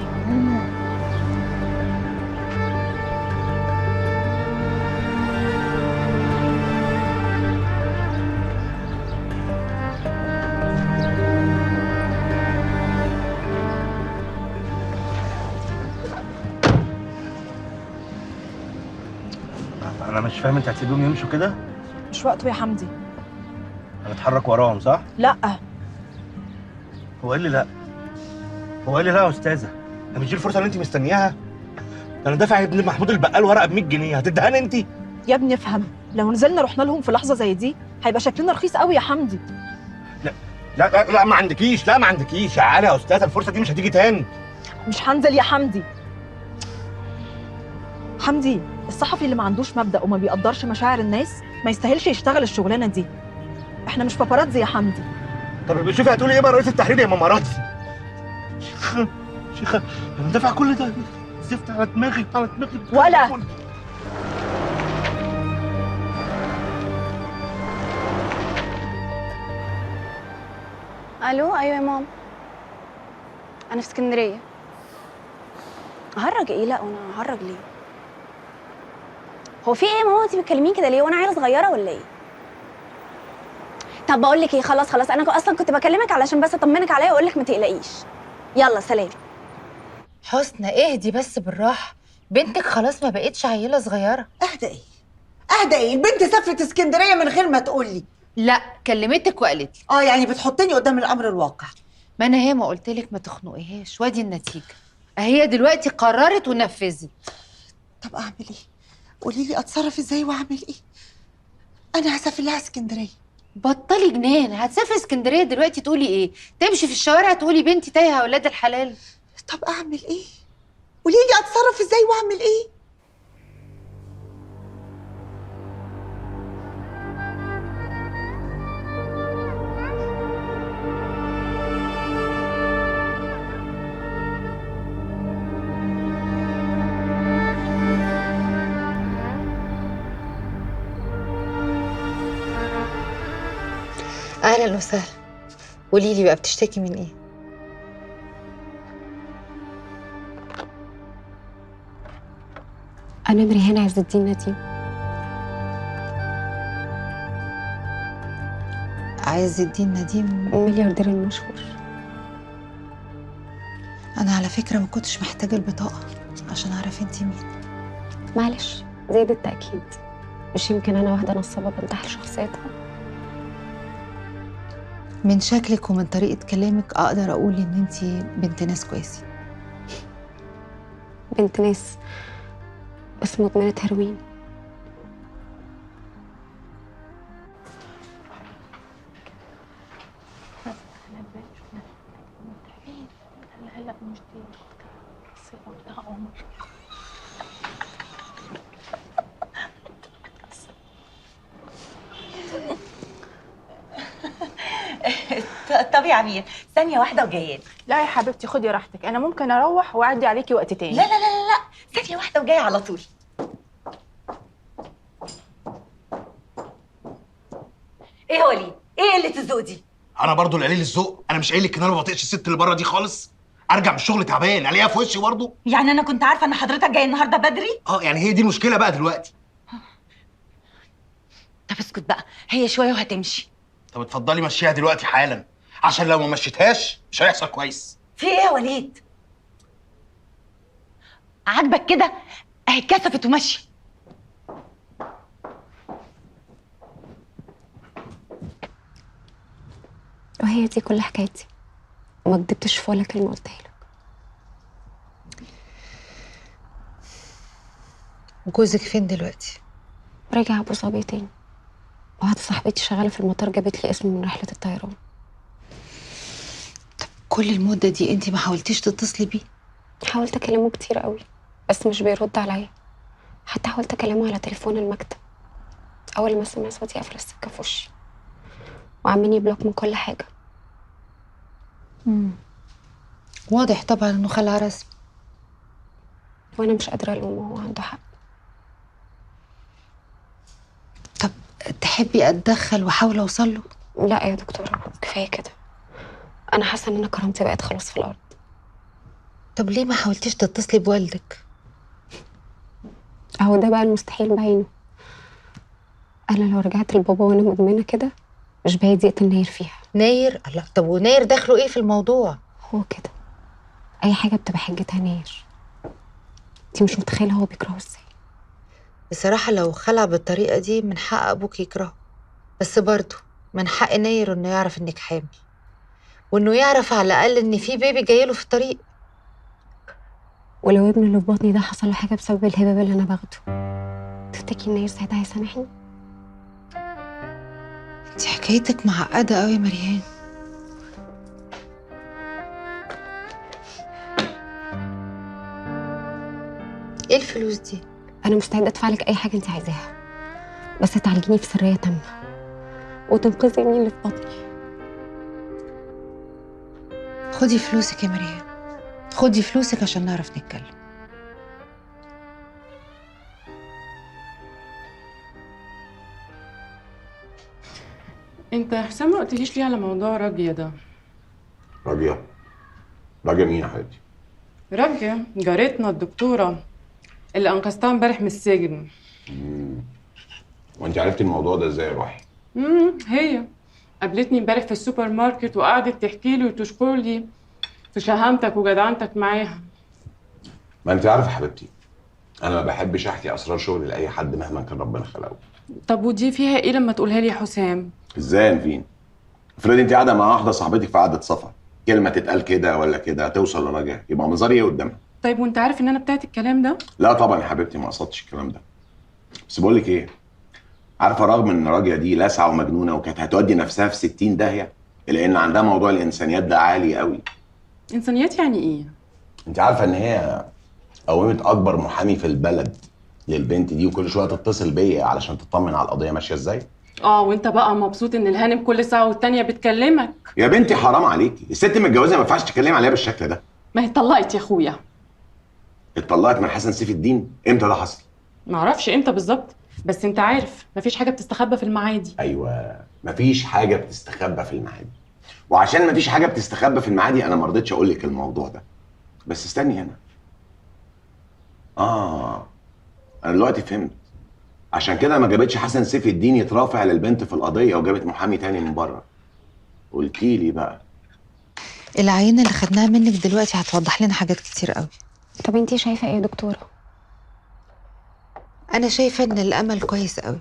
انا مش فاهم، انت هتسيبهم يمشوا كده؟ مش وقته يا حمدي. هنتحرك وراهم صح؟ لا. هو قال لي لا. يا استاذه، ده مش دي الفرصه اللي انت مستنياها؟ انا دافع ابن محمود البقال ورقه ب 100 جنيه، هتدهاني انت؟ يا ابني افهم، لو نزلنا رحنا لهم في لحظه زي دي هيبقى شكلنا رخيص قوي يا حمدي. لا ما عندكيش تعالى يا استاذه، الفرصه دي مش هتيجي تاني. مش هنزل يا حمدي. حمدي، الصحفي اللي ما عندوش مبدأ وما بيقدرش مشاعر الناس ما يستاهلش يشتغل الشغلانه دي. احنا مش باباراتزي يا حمدي. طب شوفي هتقولي ايه بقى رئيس التحرير يا ماماراتي؟ شيخه انا دافع كل ده زفت على دماغي ولا الو. ايوه يا ماما، انا في اسكندريه. هرج ايه؟ لا وانا هرج ليه؟ هو في ايه يا ماما؟ انت بتكلميني كده ليه وانا عيله صغيره ولا ايه؟ طب بقول لك ايه، خلاص انا اصلا كنت بكلمك علشان بس اطمنك عليا واقول لك ما تقلقيش. يلا سلام. حسنى اهدي بس بالراحه، بنتك خلاص ما بقتش عيله صغيره. اهدى ايه؟ البنت سافرت اسكندريه من غير ما تقول لي. لا كلمتك وقالت لي. يعني بتحطني قدام الامر الواقع. ما انا هي ما قلت لك ما تخنقيهاش، وادي النتيجه هي دلوقتي قررت ونفذت. طب اعمل ايه؟ قولي لي اتصرف ازاي واعمل ايه؟ انا هسافر لها اسكندريه. بطلي جنان، هتسافري اسكندريه دلوقتي تقولي ايه؟ تمشي في الشوارع تقولي بنتي تايهه يا ولاد الحلال. طب اعمل ايه؟ قولي لي اتصرف ازاي واعمل ايه؟ اهلا وسهلا. قولي لي بقى بتشتكي من ايه؟ انا مريهان عز الدين نديم. عز الدين نديم ملياردير المشهور. انا على فكره ما كنتش محتاجه البطاقه عشان اعرف انتي مين. معلش زيادة التأكيد، مش يمكن انا واحده نصابه بنتحل شخصيتها؟ من شكلك ومن طريقه كلامك اقدر اقول ان انتي بنت ناس كويسين. بنت ناس بس مدمنة هيروين. طب يا عمير ثانيه واحده وجايه. لا يا حبيبتي خدي راحتك، انا ممكن اروح واعدي عليكي وقت تاني. لا لا لا لا ثانيه واحده وجايه على طول. ايه يا وليد؟ ايه قله الذوق دي؟ انا برضو اللي قليل الذوق؟ انا مش قايل لك ان انا ما بطيقش الست اللي بره دي خالص؟ ارجع من الشغل تعبان الاقيها في وشي برضو؟ يعني انا كنت عارفه ان حضرتك جاي النهارده بدري؟ يعني هي دي المشكله بقى دلوقتي. طب اسكت بقى، هي شويه وهتمشي. طب اتفضلي مشيها دلوقتي حالا، عشان لو ما مشيتهاش مش هيحصل كويس. في ايه يا وليد؟ عاجبك كده؟ اهي اتكسفت ومشي. وهي دي كل حكايتي، وما كدبتش في ولا كلمة قلتها لك. وجوزك فين دلوقتي؟ رجع أبو ظبي تاني، واحدة صاحبتي شغالة في المطار جابت لي اسمه من رحلة الطيران. كل المدة دي انت ما حاولتيش تتصلي بيه؟ حاولت أكلمه كتير قوي بس مش بيرد عليا، حتى حاولت أكلمه على تليفون المكتب، أول ما سمع صوتي قفل السكة في وشي وعملني بلوك من كل حاجة. واضح طبعا انه خلع رسمي، وأنا مش قادرة ألومه، هو عنده حق. تحبي اتدخل واحاول اوصل له؟ لا يا دكتورة، كفاية كده. أنا حاسة إن أنا كرامتي بقت خلاص في الأرض. طب ليه ما حاولتيش تتصلي بوالدك؟ أهو ده بقى المستحيل بعينه. أنا لو رجعت لبابا وأنا مدمنة كده مش بعيد يقتل ناير فيها. ناير؟ الله، طب وناير دخله ايه في الموضوع؟ هو كده، أي حاجة بتبقى حجتها ناير. انتي مش متخيلة هو بيكرهه ازاي. بصراحة لو خلع بالطريقة دي من حق أبوك يكرهه، بس برضه من حق ناير إنه يعرف إنك حامل، وإنه يعرف على الأقل إن في بيبي جايله في الطريق. ولو ابني اللي في بطني ده حصل له حاجة بسبب الهباب اللي أنا باخده، تفتكري ناير ساعتها هيسامحني؟ انتي حكايتك معقدة قوي يا مريان. ايه الفلوس دي؟ أنا مستعدة أدفع لك أي حاجة أنت عايزاها، بس تعالجيني في سرية تامة وتنقذي ابني اللي في بطني. خدي فلوسك يا مريان، خدي فلوسك عشان نعرف نتكلم. انت يا حسام ما قلتليش ليه على موضوع راجية ده؟ راجية؟ راجية مين يا حبيبتي؟ راجية جارتنا الدكتورة اللي انقذتها امبارح من السجن. وانت عرفتي الموضوع ده ازاي يا روحي؟ هي قابلتني امبارح في السوبر ماركت وقعدت تحكي لي وتشكر لي في شهامتك وجدعنتك معاها. ما انت عارفه يا حبيبتي، انا ما بحبش احكي اسرار شغلي لاي حد مهما كان ربنا خلقه. طب ودي فيها ايه لما تقولها لي يا حسام؟ ازاي يا نفين؟ افرضي انت قاعده مع واحده صاحبتك في قعده سفر، كلمه تتقال كده ولا كده توصل لراجع، يبقى منظري ايه قدامها؟ طيب وانت عارف ان انا بتاعت الكلام ده؟ لا طبعا يا حبيبتي، ما قصدتش الكلام ده. بس بقول لك ايه، عارفه رغم ان راجية دي لاسعه ومجنونه وكانت هتودي نفسها في 60 داهيه، الا ان عندها موضوع الانسانيات ده عالي قوي. انسانيات يعني ايه؟ انت عارفه ان هي قومت اكبر محامي في البلد للبنت دي، وكل شويه تتصل بيا علشان تطمن على القضيه ماشيه ازاي. وانت بقى مبسوط ان الهانم كل ساعه والتانيه بتكلمك؟ يا بنتي حرام عليكي، الست متجوزه ما ينفعش تتكلمي عليها بالشكل ده. ما هي اتطلقت يا اخويا. اتطلقت من حسن سيف الدين؟ امتى ده حصل؟ معرفش امتى بالظبط، بس انت عارف مفيش حاجه بتستخبى في المعادي. ايوه، مفيش حاجه بتستخبى في المعادي، وعشان مفيش حاجه بتستخبى في المعادي انا ما رضيتش اقول لك الموضوع ده. بس استني هنا. انا دلوقتي فهمت، عشان كده ما جابتش حسن سيف الدين يترافع للبنت في القضيه وجابت محامي تاني من بره. قلتي لي بقى. العينة اللي خدناها منك دلوقتي هتوضح لنا حاجات كتير قوي. طب انتي شايفة ايه يا دكتورة؟ أنا شايفة إن الأمل كويس قوي،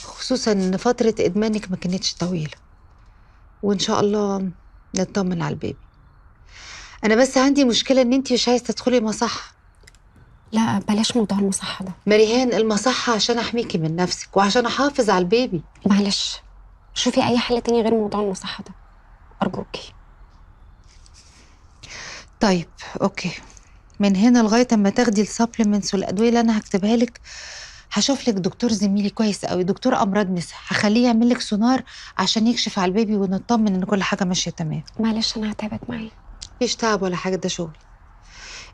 خصوصا إن فترة إدمانك ما كانتش طويلة، وإن شاء الله نطمن على البيبي. أنا بس عندي مشكلة إن أنتي مش عايزة تدخلي مصحة. لا بلاش موضوع المصحة ده. مريهان، المصحة عشان أحميكي من نفسك وعشان أحافظ على البيبي. معلش شوفي أي حل تاني غير موضوع المصحة ده أرجوكي. طيب أوكي، من هنا لغاية أما تاخدي السبلمنتس والأدوية اللي أنا هكتبها لك هشوف لك دكتور زميلي كويس قوي، دكتور أمراض نساء، هخليه يعمل لك سونار عشان يكشف على البيبي ونطمن إن كل حاجة ماشية تمام. معلش أنا هتعبك معايا. مفيش تعب ولا حاجة، ده شغل.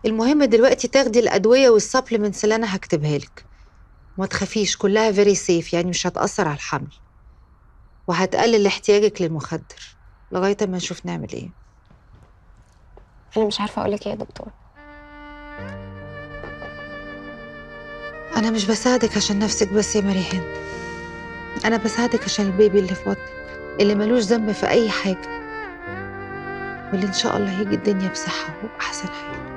المهم دلوقتي تاخدي الأدوية والسبلمنتس اللي أنا هكتبها لك، وما تخافيش كلها فيري سيف، يعني مش هتأثر على الحمل، وهتقلل احتياجك للمخدر لغاية ما نشوف نعمل إيه. أنا مش عارفة أقولك إيه يا دكتور. أنا مش بساعدك عشان نفسك بس يا مريهان، أنا بساعدك عشان البيبي اللي في بطنك اللي ملوش ذنب في أي حاجة، واللي إن شاء الله هيجي الدنيا بصحة وأحسن حال.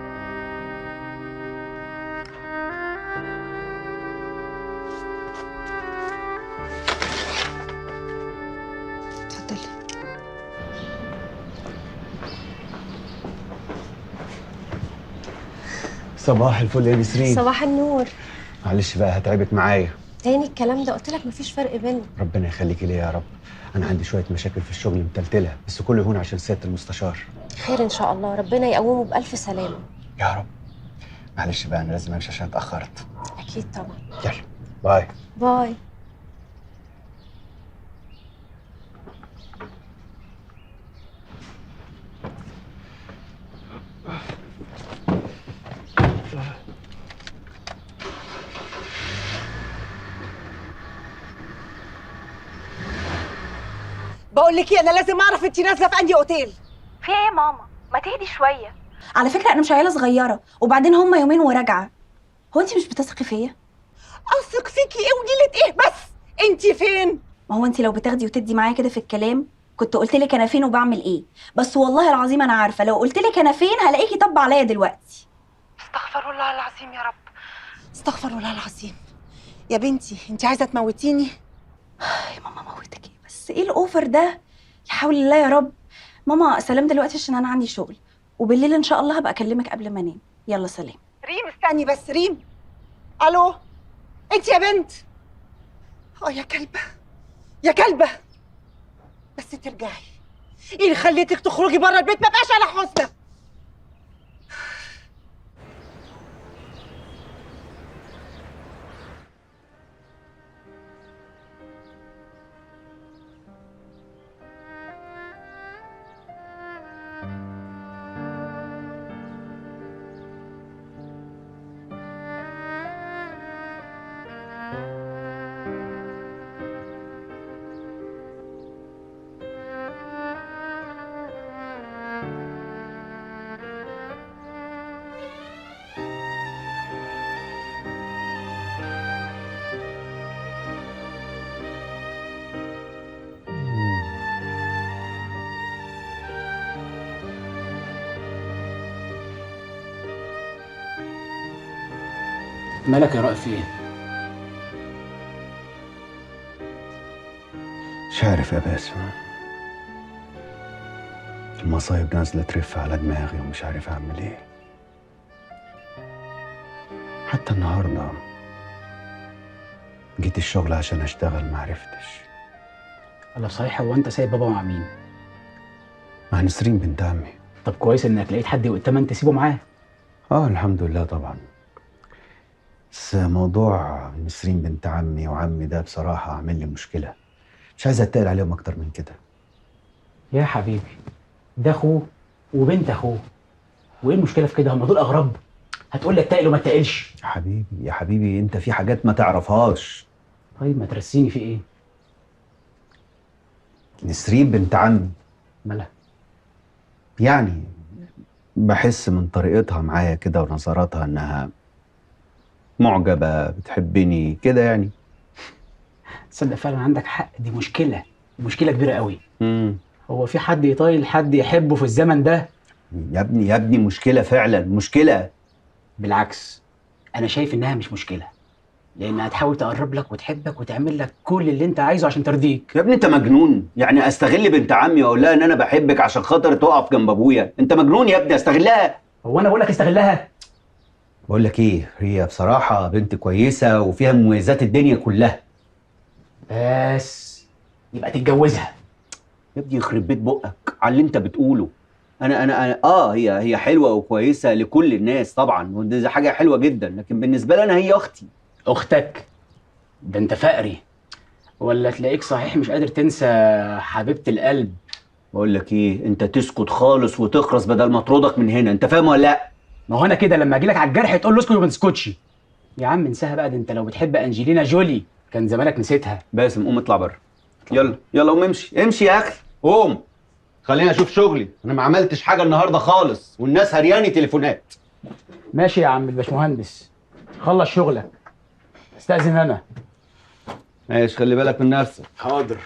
اتفضلي. صباح الفل يا نسرين. صباح النور. معلش بقى هتعبك معايا. تاني الكلام ده؟ قلت لك مفيش فرق بيننا. ربنا يخليكي ليا يا رب. انا عندي شويه مشاكل في الشغل متلتله، بس كله يهون عشان سياده المستشار. خير ان شاء الله، ربنا يقومه بألف سلامة. يا رب. معلش بقى انا لازم امشي عشان اتاخرت. اكيد طبعا. يلا باي. باي. بقول لك ايه، انا لازم اعرف انت نازله في انهي اوتيل. في ايه يا ماما؟ ما تهدي شويه. على فكره انا مش عيله صغيره، وبعدين هما يومين وراجعه. هو انت مش بتثقي فيا؟ اثق فيكي ايه ونيله ايه بس؟ انت فين؟ ما هو انت لو بتاخدي وتدي معايا كده في الكلام كنت قلت لك انا فين وبعمل ايه. بس والله العظيم انا عارفه لو قلت لك انا فين هلاقيكي طب عليا دلوقتي. استغفر الله العظيم يا رب. استغفر الله العظيم. يا بنتي انت عايزه تموتيني؟ يا ماما موتك ايه بس؟ ايه الاوفر ده؟ لا حول الله يا رب. ماما سلام دلوقتي عشان انا عندي شغل، وبالليل ان شاء الله هبقى اكلمك قبل ما انام. يلا سلام. ريم استني بس. ريم الو، انت يا بنت؟ يا كلبه يا كلبه، بس ترجعي. ايه اللي خليتك تخرجي بره البيت؟ ما بقاش على حسنى. مالك يا رائف؟ ايه؟ مش عارف يا باسم، المصايب نازله ترف على دماغي ومش عارف اعمل ايه. حتى النهارده جيت الشغل عشان اشتغل معرفتش. الله صحيح، هو انت سايب بابا مع مين؟ مع نسرين بنت عمي. طب كويس انك لقيت حد يؤتمن تسيبه معاه. الحمد لله طبعا. بس موضوع نسرين بنت عمي وعمي ده بصراحة عامل لي مشكلة، مش عايز اتقل عليهم أكتر من كده. يا حبيبي ده أخوه وبنت أخوه، وإيه المشكلة في كده؟ هم دول أغراب؟ هتقول لي اتقل وما اتقلش؟ يا حبيبي يا حبيبي أنت في حاجات ما تعرفهاش. طيب ما ترسيني في إيه؟ نسرين بنت عمي مالها؟ يعني بحس من طريقتها معايا كده ونظراتها إنها معجبة بتحبني كده يعني. تصدق فعلا عندك حق، دي مشكلة كبيرة قوي. هو في حد يطايل حد يحبه في الزمن ده؟ يا ابني مشكلة فعلا، مشكلة. بالعكس أنا شايف إنها مش مشكلة، لأنها هتحاول تقرب لك وتحبك وتعمل لك كل اللي أنت عايزه عشان ترضيك. يا ابني أنت مجنون؟ يعني أستغل بنت عمي وأقول لها إن أنا بحبك عشان خاطر تقف جنب أبويا؟ أنت مجنون يا ابني، أستغلها؟ هو أنا بقول لك استغلها؟ بقول لك ايه، هي بصراحة بنت كويسة وفيها مميزات الدنيا كلها. بس يبقى تتجوزها. يا ابني يخرب بيت بقك على اللي انت بتقوله. انا هي حلوة وكويسة لكل الناس طبعا، ودي حاجة حلوة جدا، لكن بالنسبة لي انا هي اختي. اختك؟ ده انت فقري، ولا تلاقيك صحيح مش قادر تنسى حبيبة القلب. بقول لك ايه، انت تسكت خالص وتخرس بدل ما اطردك من هنا، انت فاهم ولا لا؟ ما هو انا كده لما اجي لك على الجرح تقول له اسكت وما تسكتش. يا عم انساها بقى، ده انت لو بتحب انجلينا جولي كان زمانك نسيتها. باسم قوم اطلع بره. يلا قوم امشي يا اخي، قوم خليني اشوف شغلي. انا ما عملتش حاجه النهارده خالص والناس هرياني تليفونات. ماشي يا عم الباشمهندس، خلص شغلك. استأذن انا. ماشي، خلي بالك من نفسك. حاضر.